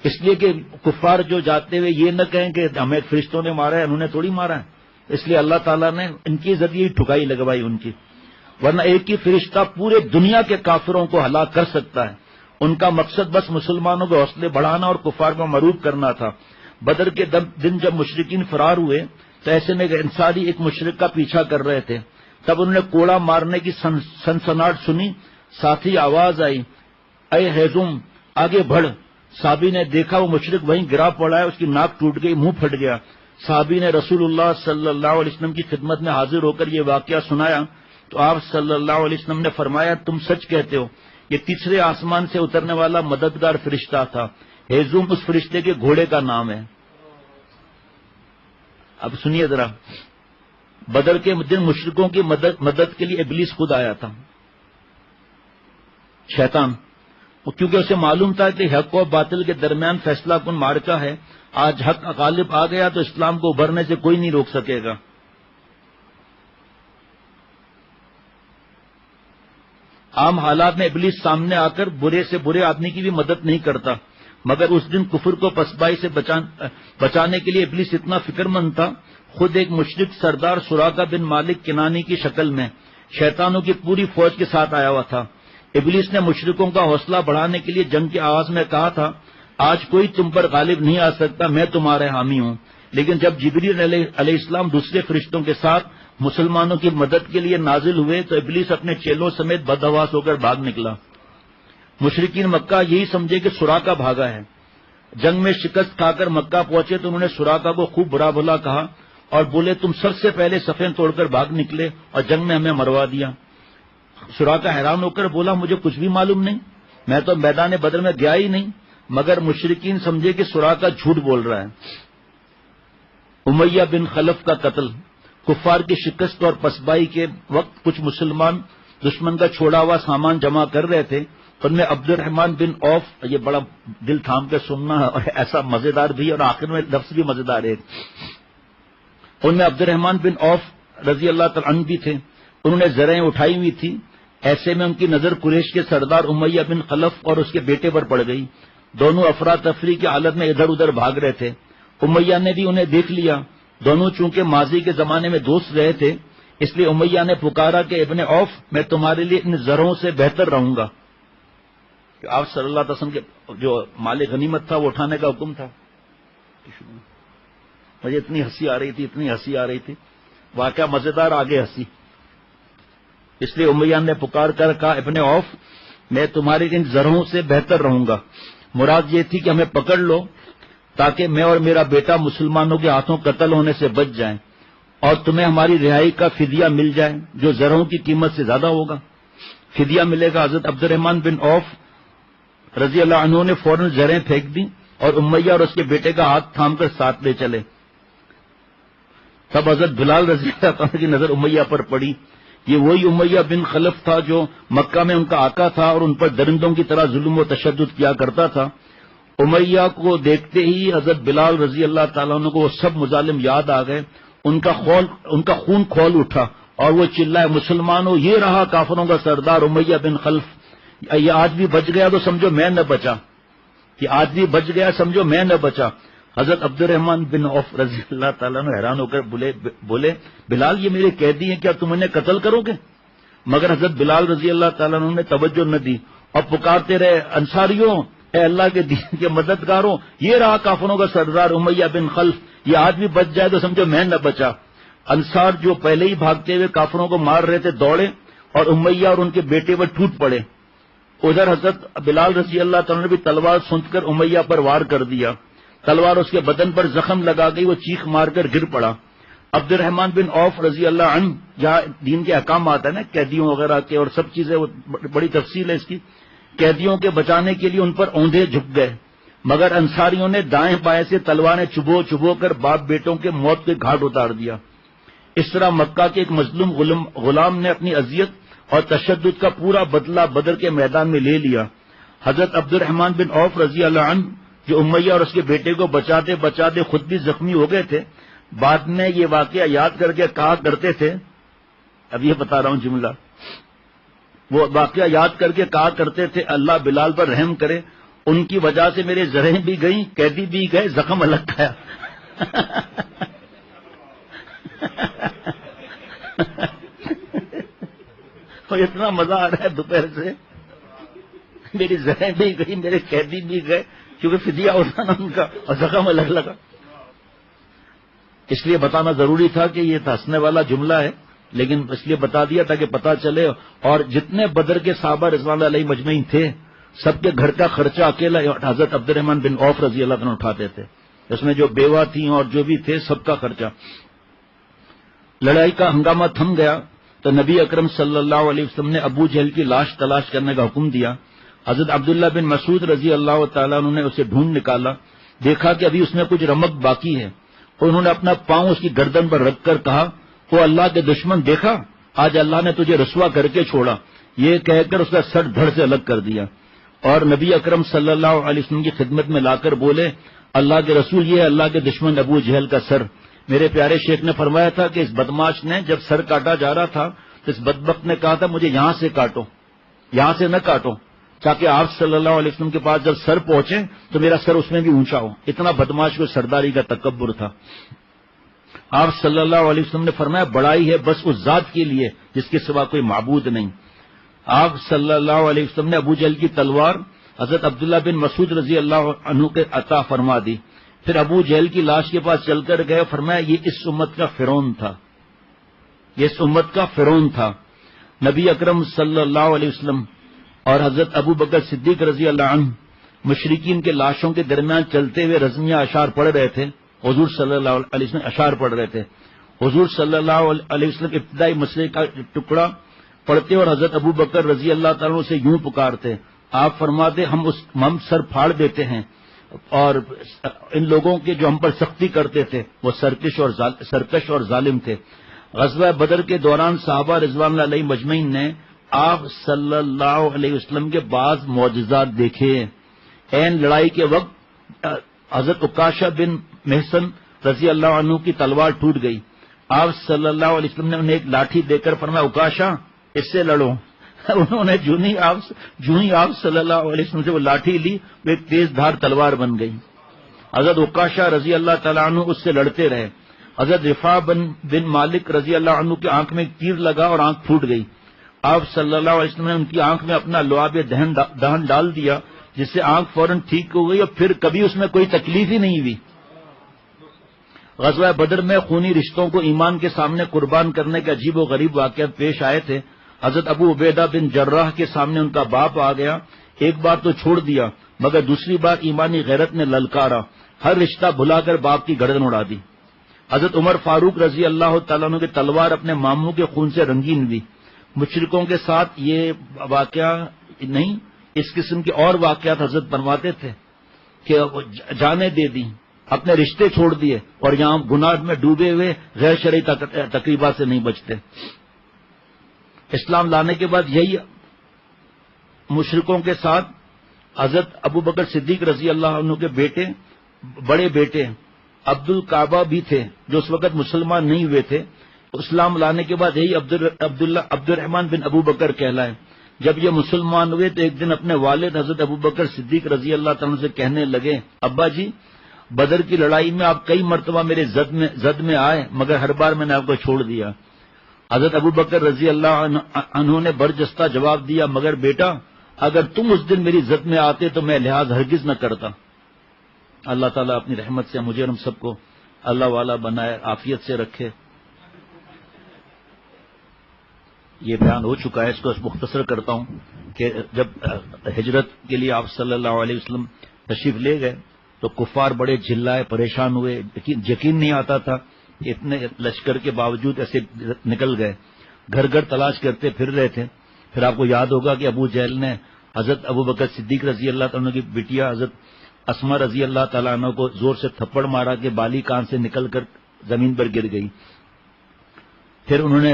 اس لیے کہ کفار جو جاتے ہوئے یہ نہ کہیں کہ ہمیں فرشتوں نے مارا ہے، انہوں نے تھوڑی مارا ہے، اس لیے اللہ تعالیٰ نے ان کے ذریعے ٹھکائی لگوائی ان کی، ورنہ ایک ہی فرشتہ پورے دنیا کے کافروں کو ہلاک کر سکتا ہے۔ ان کا مقصد بس مسلمانوں کے حوصلے بڑھانا اور کفار کو مغلوب کرنا تھا۔ بدر کے دن جب مشرکین فرار ہوئے تو ایسے میں انصاری ایک مشرک کا پیچھا کر رہے تھے، تب انہوں نے کوڑا مارنے کی سنسناہٹ سنی، ساتھ ہی آواز آئی، اے ہیزم آگے بڑھ۔ صحابی نے دیکھا وہ مشرک وہیں گرا پڑا ہے، اس کی ناک ٹوٹ گئی، منہ پھٹ گیا۔ صحابی نے رسول اللہ صلی اللہ علیہ وسلم کی خدمت میں حاضر ہو کر یہ واقعہ سنایا تو آپ صلی اللہ علیہ وسلم نے فرمایا تم سچ کہتے ہو، یہ تیسرے آسمان سے اترنے والا مددگار فرشتہ تھا۔ ہیزوم اس فرشتے کے گھوڑے کا نام ہے۔ اب سنیے ذرا، بدر کے دن مشرکوں کی مدد کے لیے ابلیس خود آیا تھا، شیطان، کیونکہ اسے معلوم تھا کہ حق و باطل کے درمیان فیصلہ کن معرکہ ہے، آج حق غالب آ گیا تو اسلام کو ابھرنے سے کوئی نہیں روک سکے گا۔ عام حالات میں ابلیس سامنے آ کر برے سے برے آدمی کی بھی مدد نہیں کرتا، مگر اس دن کفر کو پسبائی سے بچانے کے لیے ابلیس اتنا فکر مند تھا، خود ایک مشرک سردار سراقہ بن مالک کنانی کی شکل میں شیطانوں کی پوری فوج کے ساتھ آیا ہوا تھا۔ ابلیس نے مشرکوں کا حوصلہ بڑھانے کے لیے جنگ کے آغاز میں کہا تھا، آج کوئی تم پر غالب نہیں آ سکتا، میں تمہارے حامی ہوں۔ لیکن جب جبریل علیہ السلام دوسرے فرشتوں کے ساتھ مسلمانوں کی مدد کے لیے نازل ہوئے تو ابلیس اپنے چیلوں سمیت بدحواس ہو کر بھاگ نکلا۔ مشرکین مکہ یہی سمجھے کہ سراقہ بھاگا ہے۔ جنگ میں شکست کھا کر مکہ پہنچے تو انہوں نے سراقہ کو خوب برا بھلا کہا اور بولے تم سب سے پہلے صفیں توڑ کر بھاگ نکلے اور جنگ میں ہمیں مروا دیا۔ سراقہ حیران ہو کر بولا مجھے کچھ بھی معلوم نہیں، میں تو میدان بدر میں گیا ہی نہیں، مگر مشرکین سمجھے کہ سراقہ جھوٹ بول رہا ہے۔ امیہ بن خلف کا قتل، کفار کی شکست اور پسبائی کے وقت کچھ مسلمان دشمن کا چھوڑا ہوا سامان جمع کر رہے تھے، ان میں عبد الرحمن بن عوف، یہ بڑا دل تھام کے سننا ہے اور ایسا مزیدار بھی اور آخر میں لفظ بھی مزیدار ہے، ان میں عبد الرحمن بن عوف رضی اللہ تعالیٰ عنہ بھی تھے، انہوں نے زرعیں اٹھائی ہوئی تھی، ایسے میں ان کی نظر قریش کے سردار امیہ بن خلف اور اس کے بیٹے پر پڑ گئی، دونوں افراتفری کی حالت میں ادھر ادھر بھاگ رہے تھے، امیہ نے بھی انہیں دیکھ لیا، دونوں چونکہ ماضی کے زمانے میں دوست رہے تھے اس لیے امیہ نے پکارا کہ ابن عوف میں تمہارے لیے ان زروں سے بہتر رہوں گا، کہ آپ صلی اللہ علیہ وسلم کے جو مال غنیمت تھا وہ اٹھانے کا حکم تھا۔ مجھے اتنی ہنسی آ رہی تھی، واقعہ مزیدار، آگے ہنسی، اس لیے امیہ نے پکار کر کہا ابن عوف میں تمہارے ان زروں سے بہتر رہوں گا، مراد یہ تھی کہ ہمیں پکڑ لو تاکہ میں اور میرا بیٹا مسلمانوں کے ہاتھوں قتل ہونے سے بچ جائیں اور تمہیں ہماری رہائی کا فدیہ مل جائے جو زروں کی قیمت سے زیادہ ہوگا، فدیہ ملے گا۔ حضرت عبد الرحمن بن عوف رضی اللہ عنہ نے فوراً زریں پھینک دی اور امیہ اور اس کے بیٹے کا ہاتھ تھام کر ساتھ لے چلے۔ تب حضرت بلال رضی اللہ عنہ کی نظر امیہ پر پڑی، یہ وہی امیہ بن خلف تھا جو مکہ میں ان کا آقا تھا اور ان پر درندوں کی طرح ظلم و تشدد کیا کرتا تھا۔ امیہ کو دیکھتے ہی حضرت بلال رضی اللہ تعالیٰ عنہ کو وہ سب مظالم یاد آ گئے، ان کا خون کھول اٹھا اور وہ چلائے مسلمانوں یہ رہا کافروں کا سردار امیہ بن خلف، یہ آج بھی بچ گیا تو سمجھو میں نہ بچا، کہ آج بھی بچ گیا سمجھو میں نہ بچا۔ حضرت عبد الرحمن بن عوف رضی اللہ تعالیٰ عنہ حیران ہو کر بولے بلال یہ میرے قیدی ہیں، کیا تم انہیں قتل کرو گے؟ مگر حضرت بلال رضی اللہ تعالیٰ عنہ نے توجہ نہ دی اور پکارتے رہے انصاریوں اے اللہ کے دین کے مددگاروں، یہ رہا کافروں کا سردار امیہ بن خلف، یہ آج بھی بچ جائے تو سمجھو میں نہ بچا۔ انصار جو پہلے ہی بھاگتے ہوئے کافروں کو مار رہے تھے دوڑے، اور امیہ اور ان کے بیٹے وہ ٹوٹ پڑے۔ ادھر حضرت بلال رضی اللہ تعالیٰ نے بھی تلوار سونت کر امیہ پر وار کر دیا، تلوار اس کے بدن پر زخم لگا گئی، وہ چیخ مار کر گر پڑا۔ عبد الرحمن بن عوف رضی اللہ عنہ، جہاں دین کے احکام آتا ہے نا قیدیوں وغیرہ کے اور سب چیزیں، وہ بڑی تفصیل ہے اس کی، قیدیوں کے بچانے کے لیے ان پر اوندھے جھک گئے، مگر انصاریوں نے دائیں بائیں سے تلواریں چبو چبو کر باپ بیٹوں کے موت کے گھاٹ اتار دیا۔ اس طرح مکہ کے ایک مظلوم غلام نے اپنی اذیت اور تشدد کا پورا بدلہ بدر کے میدان میں لے لیا۔ حضرت عبد الرحمن بن عوف رضی اللہ عنہ جو امیہ اور اس کے بیٹے کو بچاتے بچاتے خود بھی زخمی ہو گئے تھے، بعد میں یہ واقعہ یاد کر کے کہا کرتے تھے، اب یہ بتا رہا ہوں جملہ، وہ واقعہ یاد کر کے کہا کرتے تھے اللہ بلال پر رحم کرے، ان کی وجہ سے میرے زرہیں بھی گئیں، قیدی بھی گئے، زخم الگ کھایا۔ اور اتنا مزہ آ رہا ہے دوپہر سے، میری زرہیں بھی گئی، میرے قیدی بھی گئے، کیونکہ فدیہ ہوتا نا ان کا، اور زخم الگ لگا۔ اس لیے بتانا ضروری تھا کہ یہ ہنسنے والا جملہ ہے، لیکن اس لیے بتا دیا تاکہ پتا چلے۔ اور جتنے بدر کے صحابہ رضوان اللہ علیہ مجمعین تھے، سب کے گھر کا خرچہ اکیلا حضرت عبد الرحمن بن عوف رضی اللہ عنہ اٹھاتے تھے، اس میں جو بیوہ تھیں اور جو بھی تھے سب کا خرچہ۔ لڑائی کا ہنگامہ تھم گیا تو نبی اکرم صلی اللہ علیہ وسلم نے ابو جہل کی لاش تلاش کرنے کا حکم دیا۔ حضرت عبداللہ بن مسعود رضی اللہ تعالیٰ عنہ نے اسے ڈھونڈ نکالا، دیکھا کہ ابھی اس میں کچھ رمق باقی ہے، اور انہوں نے اپنا پاؤں اس کی گردن پر رکھ کر کہا، او اللہ کے دشمن، دیکھا آج اللہ نے تجھے رسوا کر کے چھوڑا۔ یہ کہہ کر اس کا سر دھڑ سے الگ کر دیا، اور نبی اکرم صلی اللہ علیہ وسلم کی خدمت میں لا کر بولے، اللہ کے رسول، یہ ہے اللہ کے دشمن ابو جہل کا سر۔ میرے پیارے شیخ نے فرمایا تھا کہ اس بدماش نے جب سر کاٹا جا رہا تھا تو اس بدبخت نے کہا تھا مجھے یہاں سے کاٹو، یہاں سے نہ کاٹو، تاکہ آپ صلی اللہ علیہ وسلم کے پاس جب سر پہنچے تو میرا سر اس میں بھی اونچا ہو۔ اتنا بدماش کو سرداری کا تکبر تھا۔ آپ صلی اللہ علیہ وسلم نے فرمایا بڑائی ہے بس اس ذات کے لیے جس کے سوا کوئی معبود نہیں۔ آپ صلی اللہ علیہ وسلم نے ابو جہل کی تلوار حضرت عبداللہ بن مسعود رضی اللہ عنہ کے عطا فرما دی، پھر ابو جہل کی لاش کے پاس چل کر گئے، فرمایا یہ اس امت کا فرعون تھا، یہ اس امت کا فرعون تھا۔ نبی اکرم صلی اللہ علیہ وسلم اور حضرت ابو بکر صدیق رضی اللہ عنہ مشرکین کے لاشوں کے درمیان چلتے ہوئے رزمیہ اشعار پڑھ رہے تھے، حضور صلی اللہ علیہ وسلم اشعار پڑھ رہے تھے۔ حضور صلی اللہ علیہ وسلم ابتدائی مسئلے کا ٹکڑا پڑھتے اور حضرت ابو بکر رضی اللہ تعالیٰ سے یوں پکارتے، آپ فرماتے ہم سر پھاڑ دیتے ہیں، اور ان لوگوں کے جو ہم پر سختی کرتے تھے وہ سرکش اور ظالم تھے۔ غزوہ بدر کے دوران صحابہ رضوان اللہ علیہ مجمعین نے آپ صلی اللہ علیہ وسلم کے بعض معجزات دیکھے۔ عین لڑائی کے وقت حضرت عکاشہ بن محصن رضی اللہ عنہ کی تلوار ٹوٹ گئی، آپ صلی اللہ علیہ وسلم نے انہیں ایک لاٹھی دے کر فرمایا عکاشہ اس سے لڑو۔ انہوں نے جو ہی آپ صلی اللہ علیہ وسلم سے وہ لاٹھی لی، وہ ایک تیز دھار تلوار بن گئی۔ حضرت عکاشہ رضی اللہ تعالیٰ عنہ اس سے لڑتے رہے۔ حضرت رفاع بن مالک رضی اللہ عنہ کی آنکھ میں ایک تیر لگا اور آنکھ پھوٹ گئی، آپ صلی اللہ علیہ وسلم نے ان کی آنکھ میں اپنا لعاب دہن ڈال دیا، جس سے آنکھ فوراً ٹھیک ہو گئی اور پھر کبھی اس میں کوئی تکلیف ہی نہیں ہوئی۔ غزوہ بدر میں خونی رشتوں کو ایمان کے سامنے قربان کرنے کے عجیب و غریب واقعات پیش آئے تھے۔ حضرت ابو عبیدہ بن جراح کے سامنے ان کا باپ آ گیا، ایک بار تو چھوڑ دیا مگر دوسری بار ایمانی غیرت نے للکارا، ہر رشتہ بھلا کر باپ کی گردن اڑا دی۔ حضرت عمر فاروق رضی اللہ تعالیٰ عنہ کی تلوار اپنے ماموں کے خون سے رنگین ہوئی۔ مشرکوں کے ساتھ یہ واقعہ نہیں، اس قسم کے اور واقعات حضرت بنواتے تھے کہ جانیں دے دی، اپنے رشتے چھوڑ دیے، اور یہاں گناہ میں ڈوبے ہوئے غیر شرعی تقریبات سے نہیں بچتے۔ اسلام لانے کے بعد یہی مشرکوں کے ساتھ حضرت ابو بکر صدیق رضی اللہ عنہ کے بڑے بیٹے عبد الکعبہ بھی تھے جو اس وقت مسلمان نہیں ہوئے تھے۔ اسلام لانے کے بعد یہی عبد الرحمن بن ابو بکر کہلائے۔ جب یہ مسلمان ہوئے تو ایک دن اپنے والد حضرت ابو بکر صدیق رضی اللہ تعالیٰ سے کہنے لگے، ابا جی بدر کی لڑائی میں آپ کئی مرتبہ میرے زد میں آئے مگر ہر بار میں نے آپ کو چھوڑ دیا۔ حضرت ابو بکر رضی اللہ عنہ نے برجستہ جواب دیا، مگر بیٹا اگر تم اس دن میری عزت میں آتے تو میں لحاظ ہرگز نہ کرتا. اللہ تعالیٰ اپنی رحمت سے مجھے اور ہم سب کو اللہ والا بنائے، عافیت سے رکھے. یہ بیان ہو چکا ہے، اس کو مختصر کرتا ہوں کہ جب ہجرت کے لیے آپ صلی اللہ علیہ وسلم تشریف لے گئے تو کفار بڑے جھلائے، پریشان ہوئے، یقین نہیں آتا تھا کہ اتنے لشکر کے باوجود ایسے نکل گئے. گھر گھر تلاش کرتے پھر رہے تھے. پھر آپ کو یاد ہوگا کہ ابو جہل نے حضرت ابو بکر صدیق رضی اللہ تعالیٰ عنہ کی بیٹیا حضرت اسما رضی اللہ تعالیٰ عنہ کو زور سے تھپڑ مارا کہ بالی کان سے نکل کر زمین پر گر گئی. پھر انہوں نے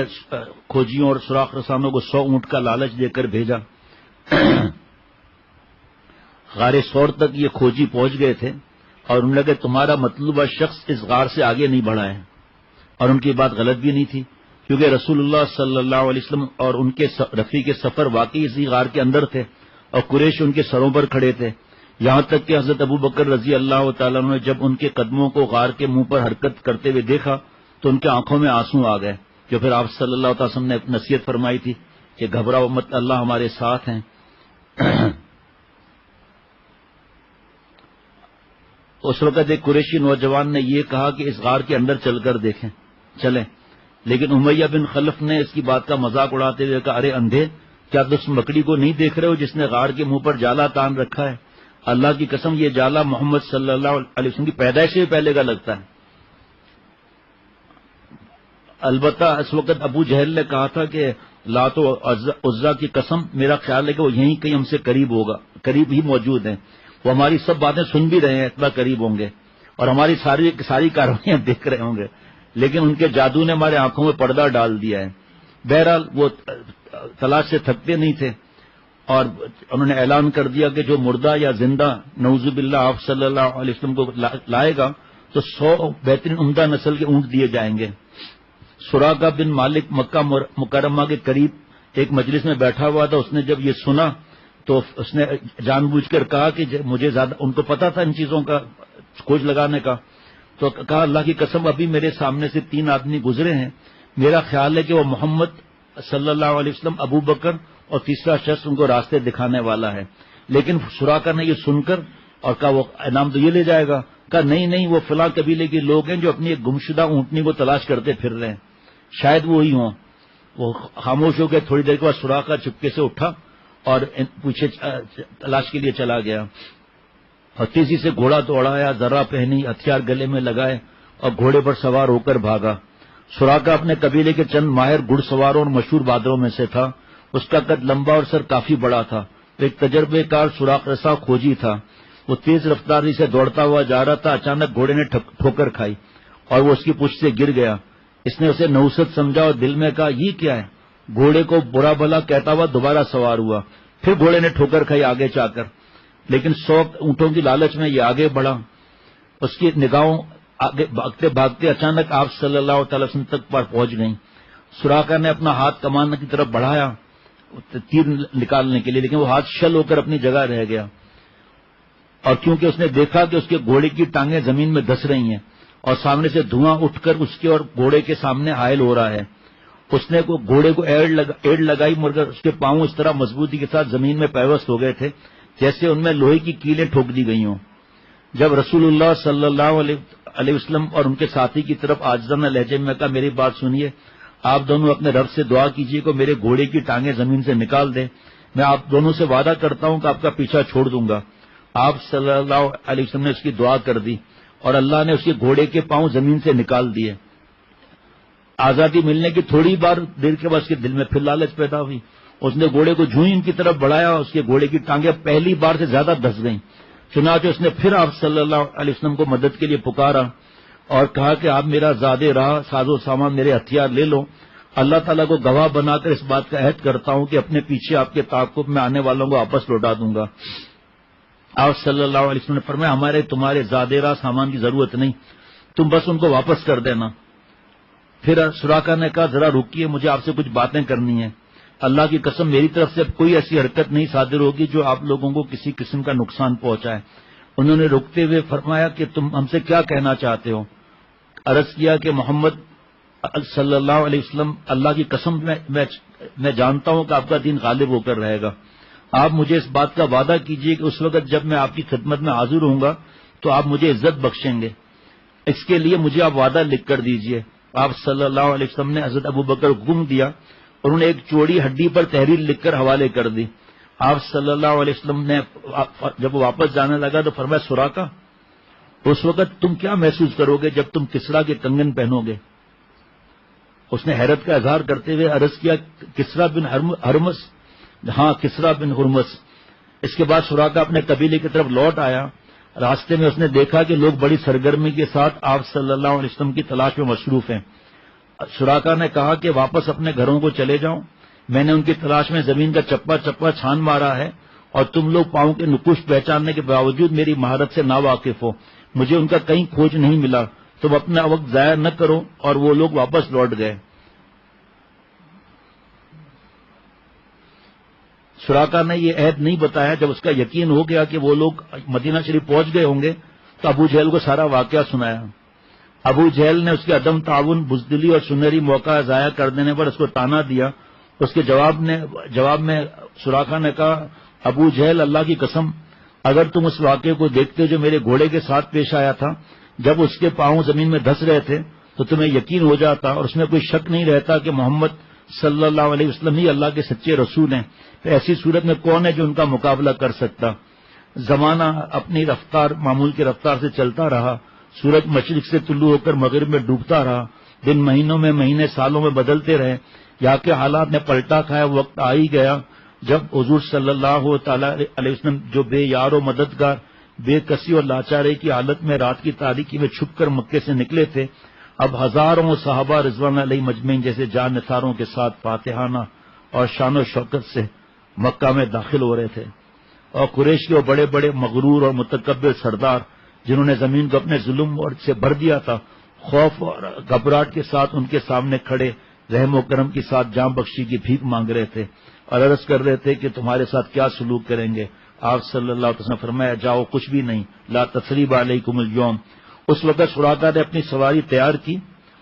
کھوجیوں اور سوراخ رسانوں کو 100 اونٹ کا لالچ دے کر بھیجا. غار سور تک یہ کھوجی پہنچ گئے تھے اور انہوں نے کہا تمہارا مطلوبہ شخص اس غار سے آگے نہیں بڑھا ہے. اور ان کی بات غلط بھی نہیں تھی، کیونکہ رسول اللہ صلی اللہ علیہ وسلم اور ان کے رفیق سفر واقعی اسی غار کے اندر تھے اور قریش ان کے سروں پر کھڑے تھے. یہاں تک کہ حضرت ابو بکر رضی اللہ تعالیٰ نے جب ان کے قدموں کو غار کے منہ پر حرکت کرتے ہوئے دیکھا تو ان کی آنکھوں میں آنسو آ گئے. جو پھر آپ صلی اللہ علیہ وسلم نے نصیحت فرمائی تھی کہ گھبراؤ مت، اللہ ہمارے ساتھ ہیں. اس وقت ایک قریشی نوجوان نے یہ کہا کہ اس غار کے اندر چل کر دیکھیں، چلیں. لیکن امیہ بن خلف نے اس کی بات کا مذاق اڑاتے ہوئے کہا ارے اندھے، کیا تم اس مکڑی کو نہیں دیکھ رہے ہو جس نے غار کے منہ پر جالا تان رکھا ہے؟ اللہ کی قسم یہ جالا محمد صلی اللہ علیہ وسلم کی پیدائش سے پہلے کا لگتا ہے. البتہ اس وقت ابو جہل نے کہا تھا کہ لات و عزا کی قسم میرا خیال ہے کہ وہ یہیں کہیں ہم سے قریب ہوگا، قریب ہی موجود ہیں. وہ ہماری سب باتیں سن بھی رہے ہیں، اتنا قریب ہوں گے اور ہماری ساری کاروائیاں دیکھ رہے ہوں گے، لیکن ان کے جادو نے ہمارے آنکھوں میں پردہ ڈال دیا ہے. بہرحال وہ تلاش سے تھکتے نہیں تھے اور انہوں نے اعلان کر دیا کہ جو مردہ یا زندہ نعوذ باللہ آپ صلی اللہ علیہ وسلم کو لائے گا تو 100 بہترین عمدہ نسل کے اونٹ دیے جائیں گے. سراقہ بن مالک مکہ مکرمہ کے قریب ایک مجلس میں بیٹھا ہوا تھا. اس نے جب یہ سنا تو اس نے جان بوجھ کر کہا کہ مجھے زیادہ، ان کو پتا تھا ان چیزوں کا کھوج لگانے کا، تو کہا اللہ کی قسم ابھی میرے سامنے سے 3 آدمی گزرے ہیں، میرا خیال ہے کہ وہ محمد صلی اللہ علیہ وسلم، ابو بکر اور تیسرا شخص ان کو راستے دکھانے والا ہے. لیکن سراقہ نے یہ سن کر اور کہا وہ انعام تو یہ لے جائے گا. کہا نہیں، وہ فلاں قبیلے کے لوگ ہیں جو اپنی ایک گمشدہ اونٹنی کو تلاش کرتے پھر رہے ہیں، شاید وہی ہوں. وہ خاموش ہو گئے. تھوڑی دیر کے بعد سراقہ چپکے سے اٹھا اور پیچھے تلاش کے لیے چلا گیا اور تیزی سے گھوڑا دوڑایا، ذرہ پہنی، ہتھیار گلے میں لگائے اور گھوڑے پر سوار ہو کر بھاگا. سراقہ اپنے قبیلے کے چند ماہر گھڑ سواروں اور مشہور بہادروں میں سے تھا. اس کا قد لمبا اور سر کافی بڑا تھا. ایک تجربے کار سوراخ رسا کھوجی تھا. وہ تیز رفتاری سے دوڑتا ہوا جا رہا تھا. اچانک گھوڑے نے ٹھوکر کھائی اور وہ اس کی پشت سے گر گیا. اس نے اسے نحوست سمجھا اور دل میں کہا یہ کیا ہے. گھوڑے کو برا بھلا کہتا ہوا دوبارہ سوار ہوا. پھر گھوڑے نے ٹھوکر کھائی آگے جا کر، لیکن 100 اونٹوں کی لالچ میں یہ آگے بڑھا. اس کی نگاہوں آگے بھاگتے بھاگتے اچانک آپ صلی اللہ تعالی وسلم تک پر پہنچ گئیں. سراقہ نے اپنا ہاتھ کمان کی طرف بڑھایا تیر نکالنے کے لیے، لیکن وہ ہاتھ شل ہو کر اپنی جگہ رہ گیا. اور کیونکہ اس نے دیکھا کہ اس کے گھوڑے کی ٹانگیں زمین میں دھس رہی ہیں اور سامنے سے دھواں اٹھ کر اس کے اور گھوڑے کے سامنے حائل ہو رہا ہے، اس نے گھوڑے کو ایڑ لگائی، مگر اس کے پاؤں اس طرح مضبوطی کے ساتھ زمین میں پیوست ہو گئے تھے جیسے ان میں لوہے کی کیلیں ٹھوک دی گئی ہوں. جب رسول اللہ صلی اللہ علیہ وسلم اور ان کے ساتھی کی طرف عاجزانہ لہجے میں کہا میری بات سنیے، آپ دونوں اپنے رب سے دعا کیجیے کہ میرے گھوڑے کی ٹانگیں زمین سے نکال دیں. میں آپ دونوں سے وعدہ کرتا ہوں کہ آپ کا پیچھا چھوڑ دوں گا. آپ صلی اللہ علیہ وسلم نے اس کی دعا کر دی اور اللہ نے اس کے گھوڑے کے پاؤں زمین سے نکال دیے. آزادی ملنے کی تھوڑی بار دیر کے بعد اس کے دل میں پھر لالچ پیدا ہوئی. اس نے گھوڑے کو جوں ہی ان کی طرف بڑھایا، اس کے گھوڑے کی ٹانگیں پہلی بار سے زیادہ دھس گئیں. چنانچہ اس نے پھر آپ صلی اللہ علیہ وسلم کو مدد کے لیے پکارا اور کہا کہ آپ میرا زادے راہ ساز و سامان میرے ہتھیار لے لو. اللہ تعالیٰ کو گواہ بنا کر اس بات کا عہد کرتا ہوں کہ اپنے پیچھے آپ کے تعاقب میں آنے والوں کو واپس لوٹا دوں گا. آپ صلی اللہ علیہ وسلم نے فرمایا ہمارے تمہارے زادے راہ سامان کی ضرورت نہیں، تم بس ان کو واپس کر دینا. پھر سراقہ نے کہا ذرا رکیے، مجھے آپ سے کچھ باتیں کرنی ہیں. اللہ کی قسم میری طرف سے کوئی ایسی حرکت نہیں صادر ہوگی جو آپ لوگوں کو کسی قسم کا نقصان پہنچائے. انہوں نے رکتے ہوئے فرمایا کہ تم ہم سے کیا کہنا چاہتے ہو. عرض کیا کہ محمد صلی اللہ علیہ وسلم اللہ کی قسم میں جانتا ہوں کہ آپ کا دین غالب ہو کر رہے گا. آپ مجھے اس بات کا وعدہ کیجئے کہ اس وقت جب میں آپ کی خدمت میں حاضر ہوں گا تو آپ مجھے عزت بخشیں گے، اس کے لیے مجھے آپ وعدہ لکھ کر دیجئے۔ آپ صلی اللہ علیہ وسلم نے حضرت ابو بکر کو حکم دیا اور انہوں نے ایک چوڑی ہڈی پر تحریر لکھ کر حوالے کر دی۔ آپ صلی اللہ علیہ وسلم نے جب وہ واپس جانے لگا تو فرمایا سراقہ، اس وقت تم کیا محسوس کرو گے جب تم کسریٰ کے کنگن پہنو گے؟ اس نے حیرت کا اظہار کرتے ہوئے عرض کیا کسریٰ بن ہرمس؟ ہاں، کسریٰ بن ہرمس۔ اس کے بعد سراقہ اپنے قبیلے کی طرف لوٹ آیا۔ راستے میں اس نے دیکھا کہ لوگ بڑی سرگرمی کے ساتھ آپ صلی اللہ علیہ وسلم کی تلاش میں مصروف ہیں۔ سراقہ نے کہا کہ واپس اپنے گھروں کو چلے جاؤں، میں نے ان کی تلاش میں زمین کا چپا چپا چھان مارا ہے اور تم لوگ پاؤں کے نقوش پہچاننے کے باوجود میری مہارت سے ناواقف ہو، مجھے ان کا کہیں کھوج نہیں ملا، تم اپنا وقت ضائع نہ کرو۔ اور وہ لوگ واپس لوٹ گئے۔ سراقہ نے یہ عہد نہیں بتایا۔ جب اس کا یقین ہو گیا کہ وہ لوگ مدینہ شریف پہنچ گئے ہوں گے تو ابو جہل کو سارا واقعہ سنایا۔ ابو جہل نے اس کے عدم تعاون، بزدلی اور سنہری موقع ضائع کر دینے پر اس کو طعنہ دیا۔ اس کے جواب میں سراقہ نے کہا ابو جہل، اللہ کی قسم، اگر تم اس واقعے کو دیکھتے جو میرے گھوڑے کے ساتھ پیش آیا تھا جب اس کے پاؤں زمین میں دھس رہے تھے تو تمہیں یقین ہو جاتا اور اس میں کوئی شک نہیں رہتا کہ محمد صلی اللہ علیہ وسلم ہی اللہ کے سچے رسول ہیں۔ تو ایسی صورت میں کون ہے جو ان کا مقابلہ کر سکتا؟ زمانہ اپنی رفتار، معمول کی رفتار سے چلتا رہا۔ سورج مشرق سے طلوع ہو کر مغرب میں ڈوبتا رہا۔ دن مہینوں میں، مہینے سالوں میں بدلتے رہے۔ یہاں کے حالات نے پلٹا کھایا۔ وقت آ ہی گیا جب حضور صلی اللہ تعالی علیہ وسلم جو بے یار و مددگار، بے کسی اور لاچاری کی حالت میں رات کی تاریکی میں چھپ کر مکے سے نکلے تھے، اب ہزاروں صحابہ رضوان علیہ مجمعین جیسے جان نثاروں کے ساتھ فاتحانہ اور شان و شوکت سے مکہ میں داخل ہو رہے تھے، اور قریش کے وہ بڑے بڑے مغرور اور متکبر سردار جنہوں نے زمین کو اپنے ظلم اور سے بھر دیا تھا، خوف اور گھبراہٹ کے ساتھ ان کے سامنے کھڑے رحم و کرم کے ساتھ جان بخشی کی بھیک مانگ رہے تھے اور عرض کر رہے تھے کہ تمہارے ساتھ کیا سلوک کریں گے۔ آپ صلی اللہ علیہ وسلم نے فرمایا جاؤ، کچھ بھی نہیں، لا تثریب علیکم اليوم۔ اس وقت سراقہ نے اپنی سواری تیار کی،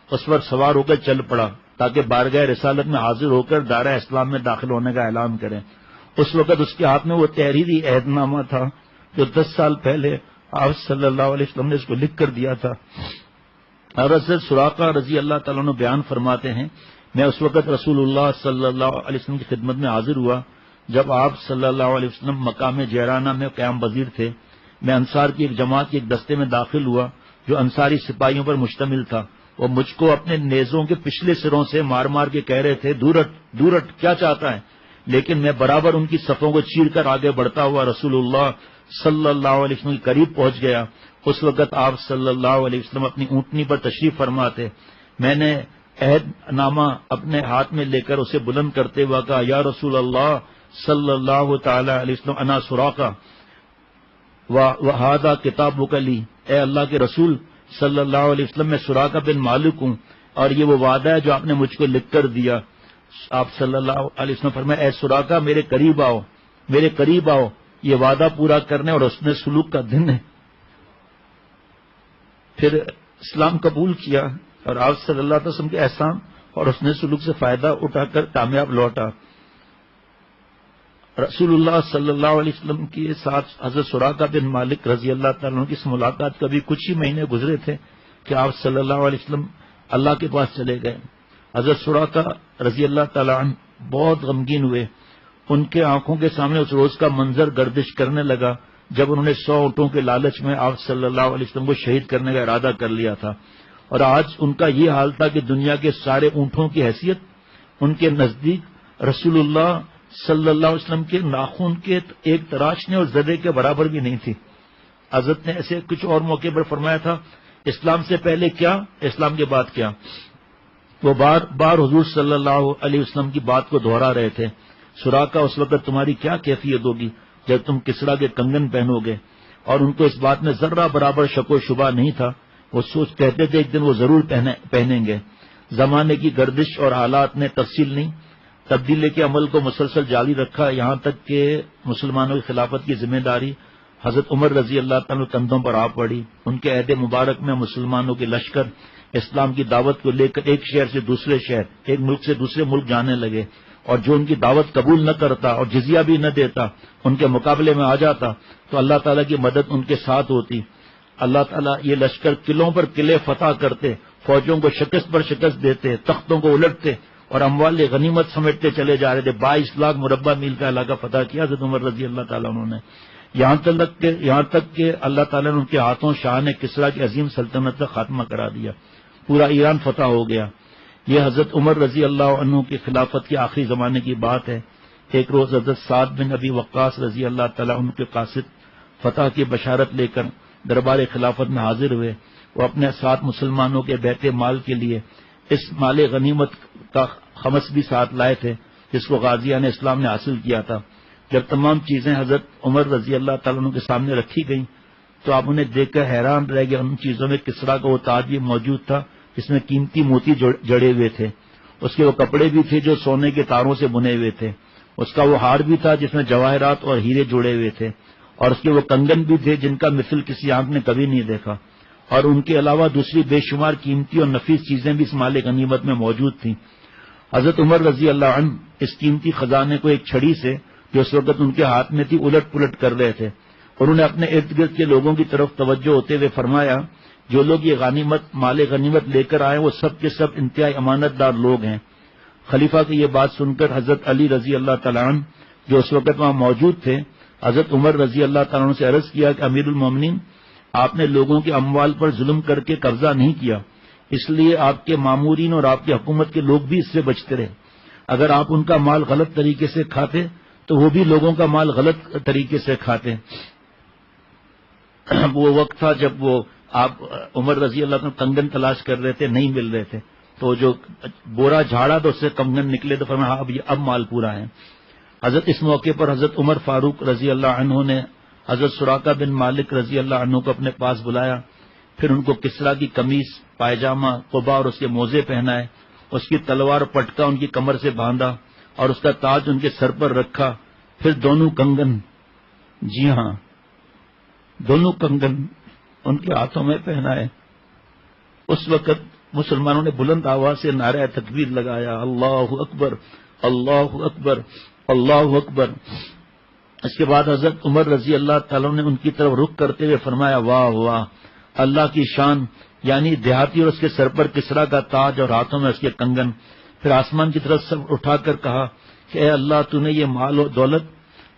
اس پر سوار ہو کر چل پڑا تاکہ بارگاہ رسالت میں حاضر ہو کر دائرہ اسلام میں داخل ہونے کا اعلان کریں۔ اس وقت اس کے ہاتھ میں وہ تحریری عہد نامہ تھا جو 10 سال پہلے آپ صلی اللہ علیہ وسلم نے اس کو لکھ کر دیا تھا۔ حضرت سراقہ رضی اللہ تعالیٰ عنہ بیان فرماتے ہیں میں اس وقت رسول اللہ صلی اللہ علیہ وسلم کی خدمت میں حاضر ہوا جب آپ صلی اللہ علیہ وسلم مقام جیرانہ میں قیام پذیر تھے۔ میں انصار کی ایک جماعت کے ایک دستے میں داخل ہوا جو انصاری سپاہیوں پر مشتمل تھا۔ وہ مجھ کو اپنے نیزوں کے پچھلے سروں سے مار مار کے کہہ رہے تھے دور ہٹ، کیا چاہتا ہے؟ لیکن میں برابر ان کی صفوں کو چیر کر آگے بڑھتا ہوا رسول اللہ صلی اللہ علیہ وسلم کے قریب پہنچ گیا۔ اس وقت آپ صلی اللہ علیہ وسلم اپنی اونٹنی پر تشریف فرما تھے۔ میں نے عہد نامہ اپنے ہاتھ میں لے کر اسے بلند کرتے ہوا کہا یا رسول اللہ صلی اللہ تعالی علیہ وسلم انا سراقہ وہذا کتابک لی، اے اللہ کے رسول صلی اللہ علیہ وسلم میں سراقہ بن مالک ہوں اور یہ وہ وعدہ ہے جو آپ نے مجھ کو لکھ کر دیا۔ آپ صلی اللہ علیہ وسلم فرمایا اے سراقہ میرے قریب آؤ، یہ وعدہ پورا کرنے اور حسن سلوک کا دن ہے۔ پھر اسلام قبول کیا اور آپ صلی اللہ علیہ وسلم کے احسان اور حسن سلوک سے فائدہ اٹھا کر کامیاب لوٹا۔ رسول اللہ صلی اللہ علیہ وسلم کے ساتھ حضرت سراقہ بن مالک رضی اللہ تعالیٰ عنہ کی اس ملاقات کبھی کچھ ہی مہینے گزرے تھے کہ آپ صلی اللہ علیہ وسلم اللہ کے پاس چلے گئے۔ حضرت سراقہ رضی اللہ تعالیٰ عنہ بہت غمگین ہوئے۔ ان کے آنکھوں کے سامنے اس روز کا منظر گردش کرنے لگا جب انہوں نے 100 اونٹوں کے لالچ میں آپ صلی اللہ علیہ وسلم کو شہید کرنے کا ارادہ کر لیا تھا، اور آج ان کا یہ حال تھا کہ دنیا کے سارے اونٹوں کی حیثیت ان کے نزدیک رسول اللہ صلی اللہ علیہ وسلم کے ناخن کے ایک تراشنے اور ذرے کے برابر بھی نہیں تھی۔ حضرت نے ایسے کچھ اور موقع پر فرمایا تھا اسلام سے پہلے کیا، اسلام کے بعد کیا۔ وہ بار بار حضور صلی اللہ علیہ وسلم کی بات کو دہرا رہے تھے، سراقہ اس وقت تمہاری کیا کیفیت ہوگی جب تم کسریٰ کے کنگن پہنو گے، اور ان کو اس بات میں ذرہ برابر شک و شبہ نہیں تھا۔ وہ سوچ کہتے تھے ایک دن وہ ضرور پہنیں گے۔ زمانے کی گردش اور حالات نے تفصیل نہیں، تبدیلی کے عمل کو مسلسل جاری رکھا، یہاں تک کہ مسلمانوں کی خلافت کی ذمہ داری حضرت عمر رضی اللہ تعالیٰ کندھوں پر آ پڑی۔ ان کے عہد مبارک میں مسلمانوں کے لشکر اسلام کی دعوت کو لے کر ایک شہر سے دوسرے شہر، ایک ملک سے دوسرے ملک جانے لگے۔ اور جو ان کی دعوت قبول نہ کرتا اور جزیہ بھی نہ دیتا ان کے مقابلے میں آ جاتا تو اللہ تعالیٰ کی مدد ان کے ساتھ ہوتی. اللہ تعالیٰ یہ لشکر قلعوں پر قلعے فتح کرتے، فوجوں کو شکست پر شکست دیتے، تختوں کو الٹتے اور اموال غنیمت سمیٹتے چلے جا رہے تھے. 22 لاکھ مربع میل کا علاقہ فتح کیا حضرت عمر رضی اللہ تعالیٰ عنہ نے. یہاں تک کہ اللہ تعالیٰ نے ان کے ہاتھوں شاہ نے کسریٰ کی عظیم سلطنت کا خاتمہ کرا دیا، پورا ایران فتح ہو گیا. یہ حضرت عمر رضی اللہ عنہ کی خلافت کے آخری زمانے کی بات ہے. ایک روز حضرت سعد بن ابی وقاص رضی اللہ تعالیٰ عنہ کے قاصد فتح کی بشارت لے کر دربار خلافت میں حاضر ہوئے. وہ اپنے ساتھ مسلمانوں کے بیت مال کے لیے اس مال غنیمت کا خمس بھی ساتھ لائے تھے جس کو غازیان اسلام نے حاصل کیا تھا. جب تمام چیزیں حضرت عمر رضی اللہ تعالیٰ عنہ کے سامنے رکھی گئیں تو آپ انہیں دیکھ کر حیران رہ گئے. ان چیزوں میں کسریٰ کا وہ تاج بھی موجود تھا جس میں قیمتی موتی جڑے ہوئے تھے. اس کے وہ کپڑے بھی تھے جو سونے کے تاروں سے بنے ہوئے تھے. اس کا وہ ہار بھی تھا جس میں جواہرات اور ہیرے جڑے ہوئے تھے. اور اس کے وہ کنگن بھی تھے جن کا مثل کسی آنکھ نے کبھی نہیں دیکھا. اور ان کے علاوہ دوسری بے شمار قیمتی اور نفیس چیزیں بھی اس مال غنیمت میں موجود تھیں. حضرت عمر رضی اللہ عنہ اس قیمتی خزانے کو ایک چھڑی سے جو اس وقت ان کے ہاتھ میں تھی الٹ پلٹ کر رہے تھے. انہوں نے اپنے ارد گرد کے لوگوں کی طرف توجہ ہوتے ہوئے فرمایا جو لوگ یہ مال غنیمت لے کر آئے وہ سب کے سب انتہائی امانت دار لوگ ہیں. خلیفہ کی یہ بات سن کر حضرت علی رضی اللہ تعالیٰ عنہ جو اس وقت وہاں موجود تھے حضرت عمر رضی اللہ تعالیٰ عنہ سے عرض کیا کہ امیر المومنین آپ نے لوگوں کے اموال پر ظلم کر کے قبضہ نہیں کیا، اس لیے آپ کے مامورین اور آپ کی حکومت کے لوگ بھی اس سے بچتے رہے. اگر آپ ان کا مال غلط طریقے سے کھاتے تو وہ بھی لوگوں کا مال غلط طریقے سے کھاتے. وہ وقت تھا جب وہ آپ عمر رضی اللہ عنہ کنگن تلاش کر رہے تھے، نہیں مل رہے تھے، تو جو بورا جھاڑا تو اس سے کنگن نکلے تو فرمایا اب مال پورا ہے. حضرت اس موقع پر حضرت عمر فاروق رضی اللہ عنہ نے حضرت سراقہ بن مالک رضی اللہ عنہ کو اپنے پاس بلایا. پھر ان کو کسریٰ کی قمیص، پائجامہ، قبا اور اس کے موزے پہنائے. اس کی تلوار پٹکا ان کی کمر سے باندھا اور اس کا تاج ان کے سر پر رکھا. پھر دونوں کنگن، جی ہاں دونوں کنگن ان کے ہاتھوں میں پہنائے. اس وقت مسلمانوں نے بلند آواز سے نعرہ تکبیر لگایا، اللہ اکبر اللہ اکبر اللہ اکبر. اس کے بعد حضرت عمر رضی اللہ تعالیٰ نے ان کی طرف رخ کرتے ہوئے فرمایا واہ واہ اللہ کی شان، یعنی دیہاتی اور اس کے سر پر کسریٰ کا تاج اور ہاتھوں میں اس کے کنگن. پھر آسمان کی طرف سر اٹھا کر کہا کہ اے اللہ تو نے یہ مال و دولت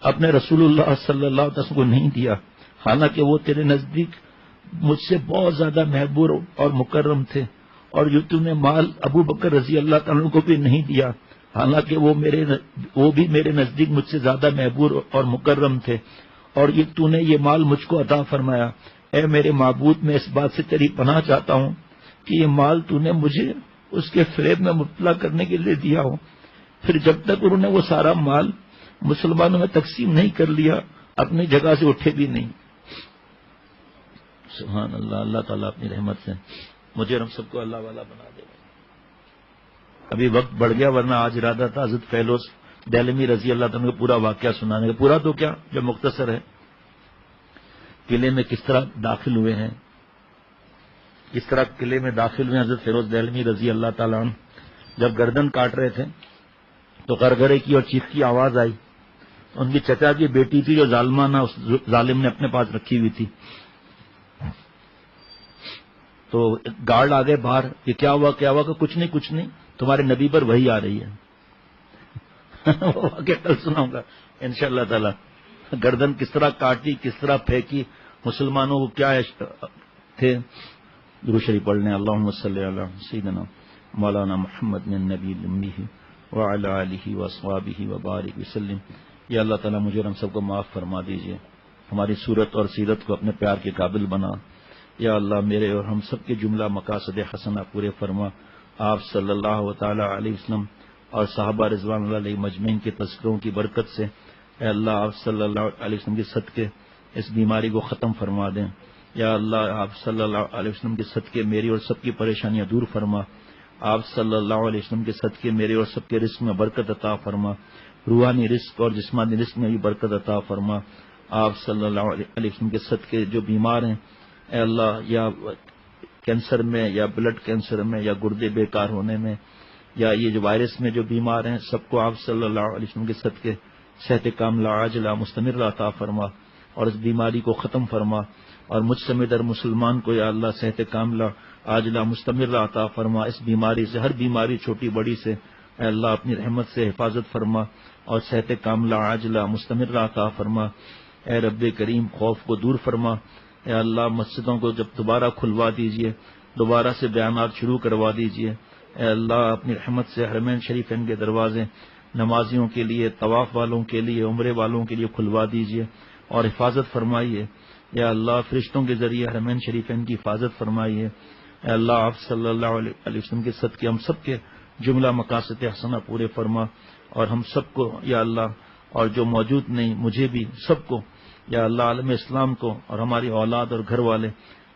اپنے رسول اللہ صلی اللہ علیہ وسلم کو نہیں دیا، حالانکہ وہ تیرے نزدیک مجھ سے بہت زیادہ محبوب اور مکرم تھے، اور یہ تو نے مال ابو بکر رضی اللہ تعالیٰ کو بھی نہیں دیا، حالانکہ وہ بھی میرے نزدیک مجھ سے زیادہ محبوب اور مکرم تھے، اور یہ تو نے یہ مال مجھ کو عطا فرمایا. اے میرے معبود میں اس بات سے تیری پناہ چاہتا ہوں کہ یہ مال تو نے مجھے اس کے فریب میں مبتلا کرنے کے لیے دیا ہو. پھر جب تک انہوں نے وہ سارا مال مسلمانوں میں تقسیم نہیں کر لیا اپنی جگہ سے اٹھے بھی نہیں. سبحان اللہ. اللہ تعالیٰ اپنی رحمت سے مجھے اور ہم سب کو اللہ والا بنا دے. ابھی وقت بڑھ گیا ورنہ آج ارادہ تھا حضرت فیلوس دہلمی رضی اللہ تعالیٰ کو پورا واقعہ سنانے کا. پورا تو کیا جو مختصر ہے، قلعے میں کس طرح داخل ہوئے ہیں، کس طرح قلعے میں داخل ہوئے. حضرت فیروز دہلمی رضی اللہ تعالیٰ عنہ جب گردن کاٹ رہے تھے تو غرغرے کی اور چیخ کی آواز آئی. ان کی چچا کی بیٹی تھی جو ظالمانہ اس ظالم نے اپنے پاس رکھی ہوئی تھی. تو گارڈ آ گئے باہر، یہ کیا ہوا کیا ہوا؟ کہ کچھ نہیں تمہارے نبی پر وہی آ رہی ہے. وہ واقعہ کل سناؤں گا انشاءاللہ تعالی. گردن کس طرح کاٹی، کس طرح پھینکی، مسلمانوں کو کیا تھے. درود شریف پڑھ لیں. اللہم صلی علی سیدنا مولانا محمد النبی الامی وعلی آلہ واصحابہ وبارک وسلم. یا اللہ تعالیٰ مجھے اور ہم سب کو معاف فرما دیجئے، ہماری صورت اور سیرت کو اپنے پیار کے قابل بنا. یا اللہ میرے اور ہم سب کے جملہ مقاصد حسنہ پورے فرما. آپ صلی اللہ تعالی علیہ وسلم اور صحابہ رضوان اللہ علیہ مجمعین کے تذکروں کی برکت سے اے اللہ آپ صلی اللہ علیہ وسلم کے صدقے اس بیماری کو ختم فرما دیں. یا اللہ آپ صلی اللہ علیہ وسلم کے صدقے میری اور سب کی پریشانیاں دور فرما. آپ صلی اللہ علیہ وسلم کے صدقے میرے اور سب کے رزق میں برکت عطا فرما. روحانی رزق اور جسمانی رزق میں بھی برکت عطا فرما. آپ صلی اللہ علیہ وسلم کے صدقے جو بیمار ہیں اے اللہ یا کینسر میں یا بلڈ کینسر میں یا گردے بیکار ہونے میں یا یہ جو وائرس میں جو بیمار ہیں سب کو آپ صلی اللہ علیہ وسلم کے صدقے صحت کاملہ عاجلہ مستمرہ عطا فرما اور اس بیماری کو ختم فرما، اور مجھ سمیت ہر مسلمان کو یا اللہ صحت کاملہ عاجلہ مستمرہ عطا فرما، اس بیماری سے، ہر بیماری چھوٹی بڑی سے اے اللہ اپنی رحمت سے حفاظت فرما اور صحت کاملہ عاجلہ مستمرہ عطا فرما۔ اے رب کریم خوف کو دور فرما، اے اللہ مسجدوں کو جب دوبارہ کھلوا دیجئے، دوبارہ سے بیانات شروع کروا دیجئے، اے اللہ اپنی رحمت سے حرمین شریفین کے دروازے نمازیوں کے لیے، طواف والوں کے لیے، عمرے والوں کے لیے کھلوا دیجئے اور حفاظت فرمائیے۔ یا اللہ فرشتوں کے ذریعے حرمین شریفین کی حفاظت فرمائیے۔ اے اللہ آپ صلی اللہ علیہ وسلم کے صدقے ہم سب کے جملہ مقاصد حسنہ پورے فرما، اور ہم سب کو یا اللہ، اور جو موجود نہیں مجھے بھی، سب کو یا اللہ عالم اسلام کو اور ہماری اولاد اور گھر والے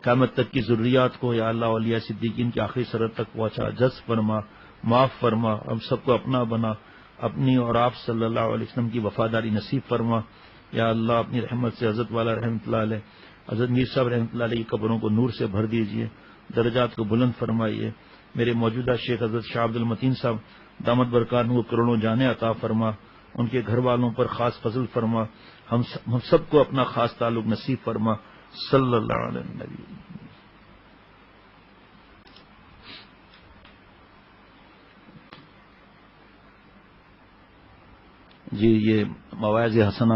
قیامت تک کی ضروریات کو یا اللہ اولیاء صدیقین کی آخری سرحد تک پہنچا، جذب فرما، معاف فرما، ہم سب کو اپنا بنا، اپنی اور آپ صلی اللہ علیہ وسلم کی وفاداری نصیب فرما۔ یا اللہ اپنی رحمت سے حضرت والا رحمۃ اللہ علیہ، حضرت میر صاحب رحمۃ اللہ علیہ کی قبروں کو نور سے بھر دیجئے، درجات کو بلند فرمائیے۔ میرے موجودہ شیخ حضرت شاہ عبد المتین صاحب دامت برکاتہ کو کروڑوں جانیں عطا فرما، ان کے گھر والوں پر خاص فضل فرما، ہم سب کو اپنا خاص تعلق نصیب فرما، صلی اللہ علیہ نبی۔ جی یہ مواعظ حسنہ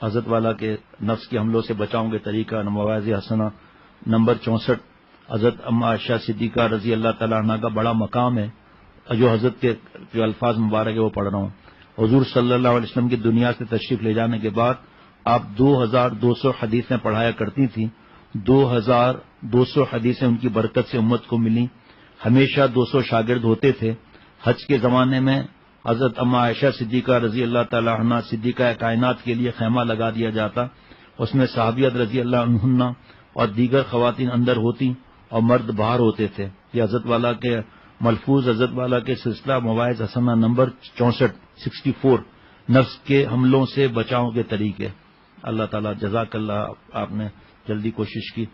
حضرت والا کے نفس کے حملوں سے بچاؤں کے طریقہ، مواعظ حسنہ نمبر 64 حضرت اما عائشہ صدیقہ رضی اللہ تعالیٰ عنہ کا بڑا مقام ہے، جو حضرت کے جو الفاظ مبارک ہے وہ پڑھ رہا ہوں۔ حضور صلی اللہ علیہ وسلم کی دنیا سے تشریف لے جانے کے بعد آپ 2200 حدیثیں پڑھایا کرتی تھیں، 2200 حدیثیں ان کی برکت سے امت کو ملی، ہمیشہ 200 شاگرد ہوتے تھے۔ حج کے زمانے میں حضرت اما عائشہ صدیقہ رضی اللہ تعالی عنہ صدیقہ کائنات کے لیے خیمہ لگا دیا جاتا، اس میں صحابیات رضی اللہ عنہن اور دیگر خواتین اندر ہوتی اور مرد باہر ہوتے تھے۔ یہ حضرت والا کے ملفوظ، حضرت والا کے سلسلہ مواعظ حسنہ نمبر 64 نفس کے حملوں سے بچاؤ کے طریقے۔ اللہ تعالیٰ جزاک اللہ، آپ نے جلدی کوشش کی۔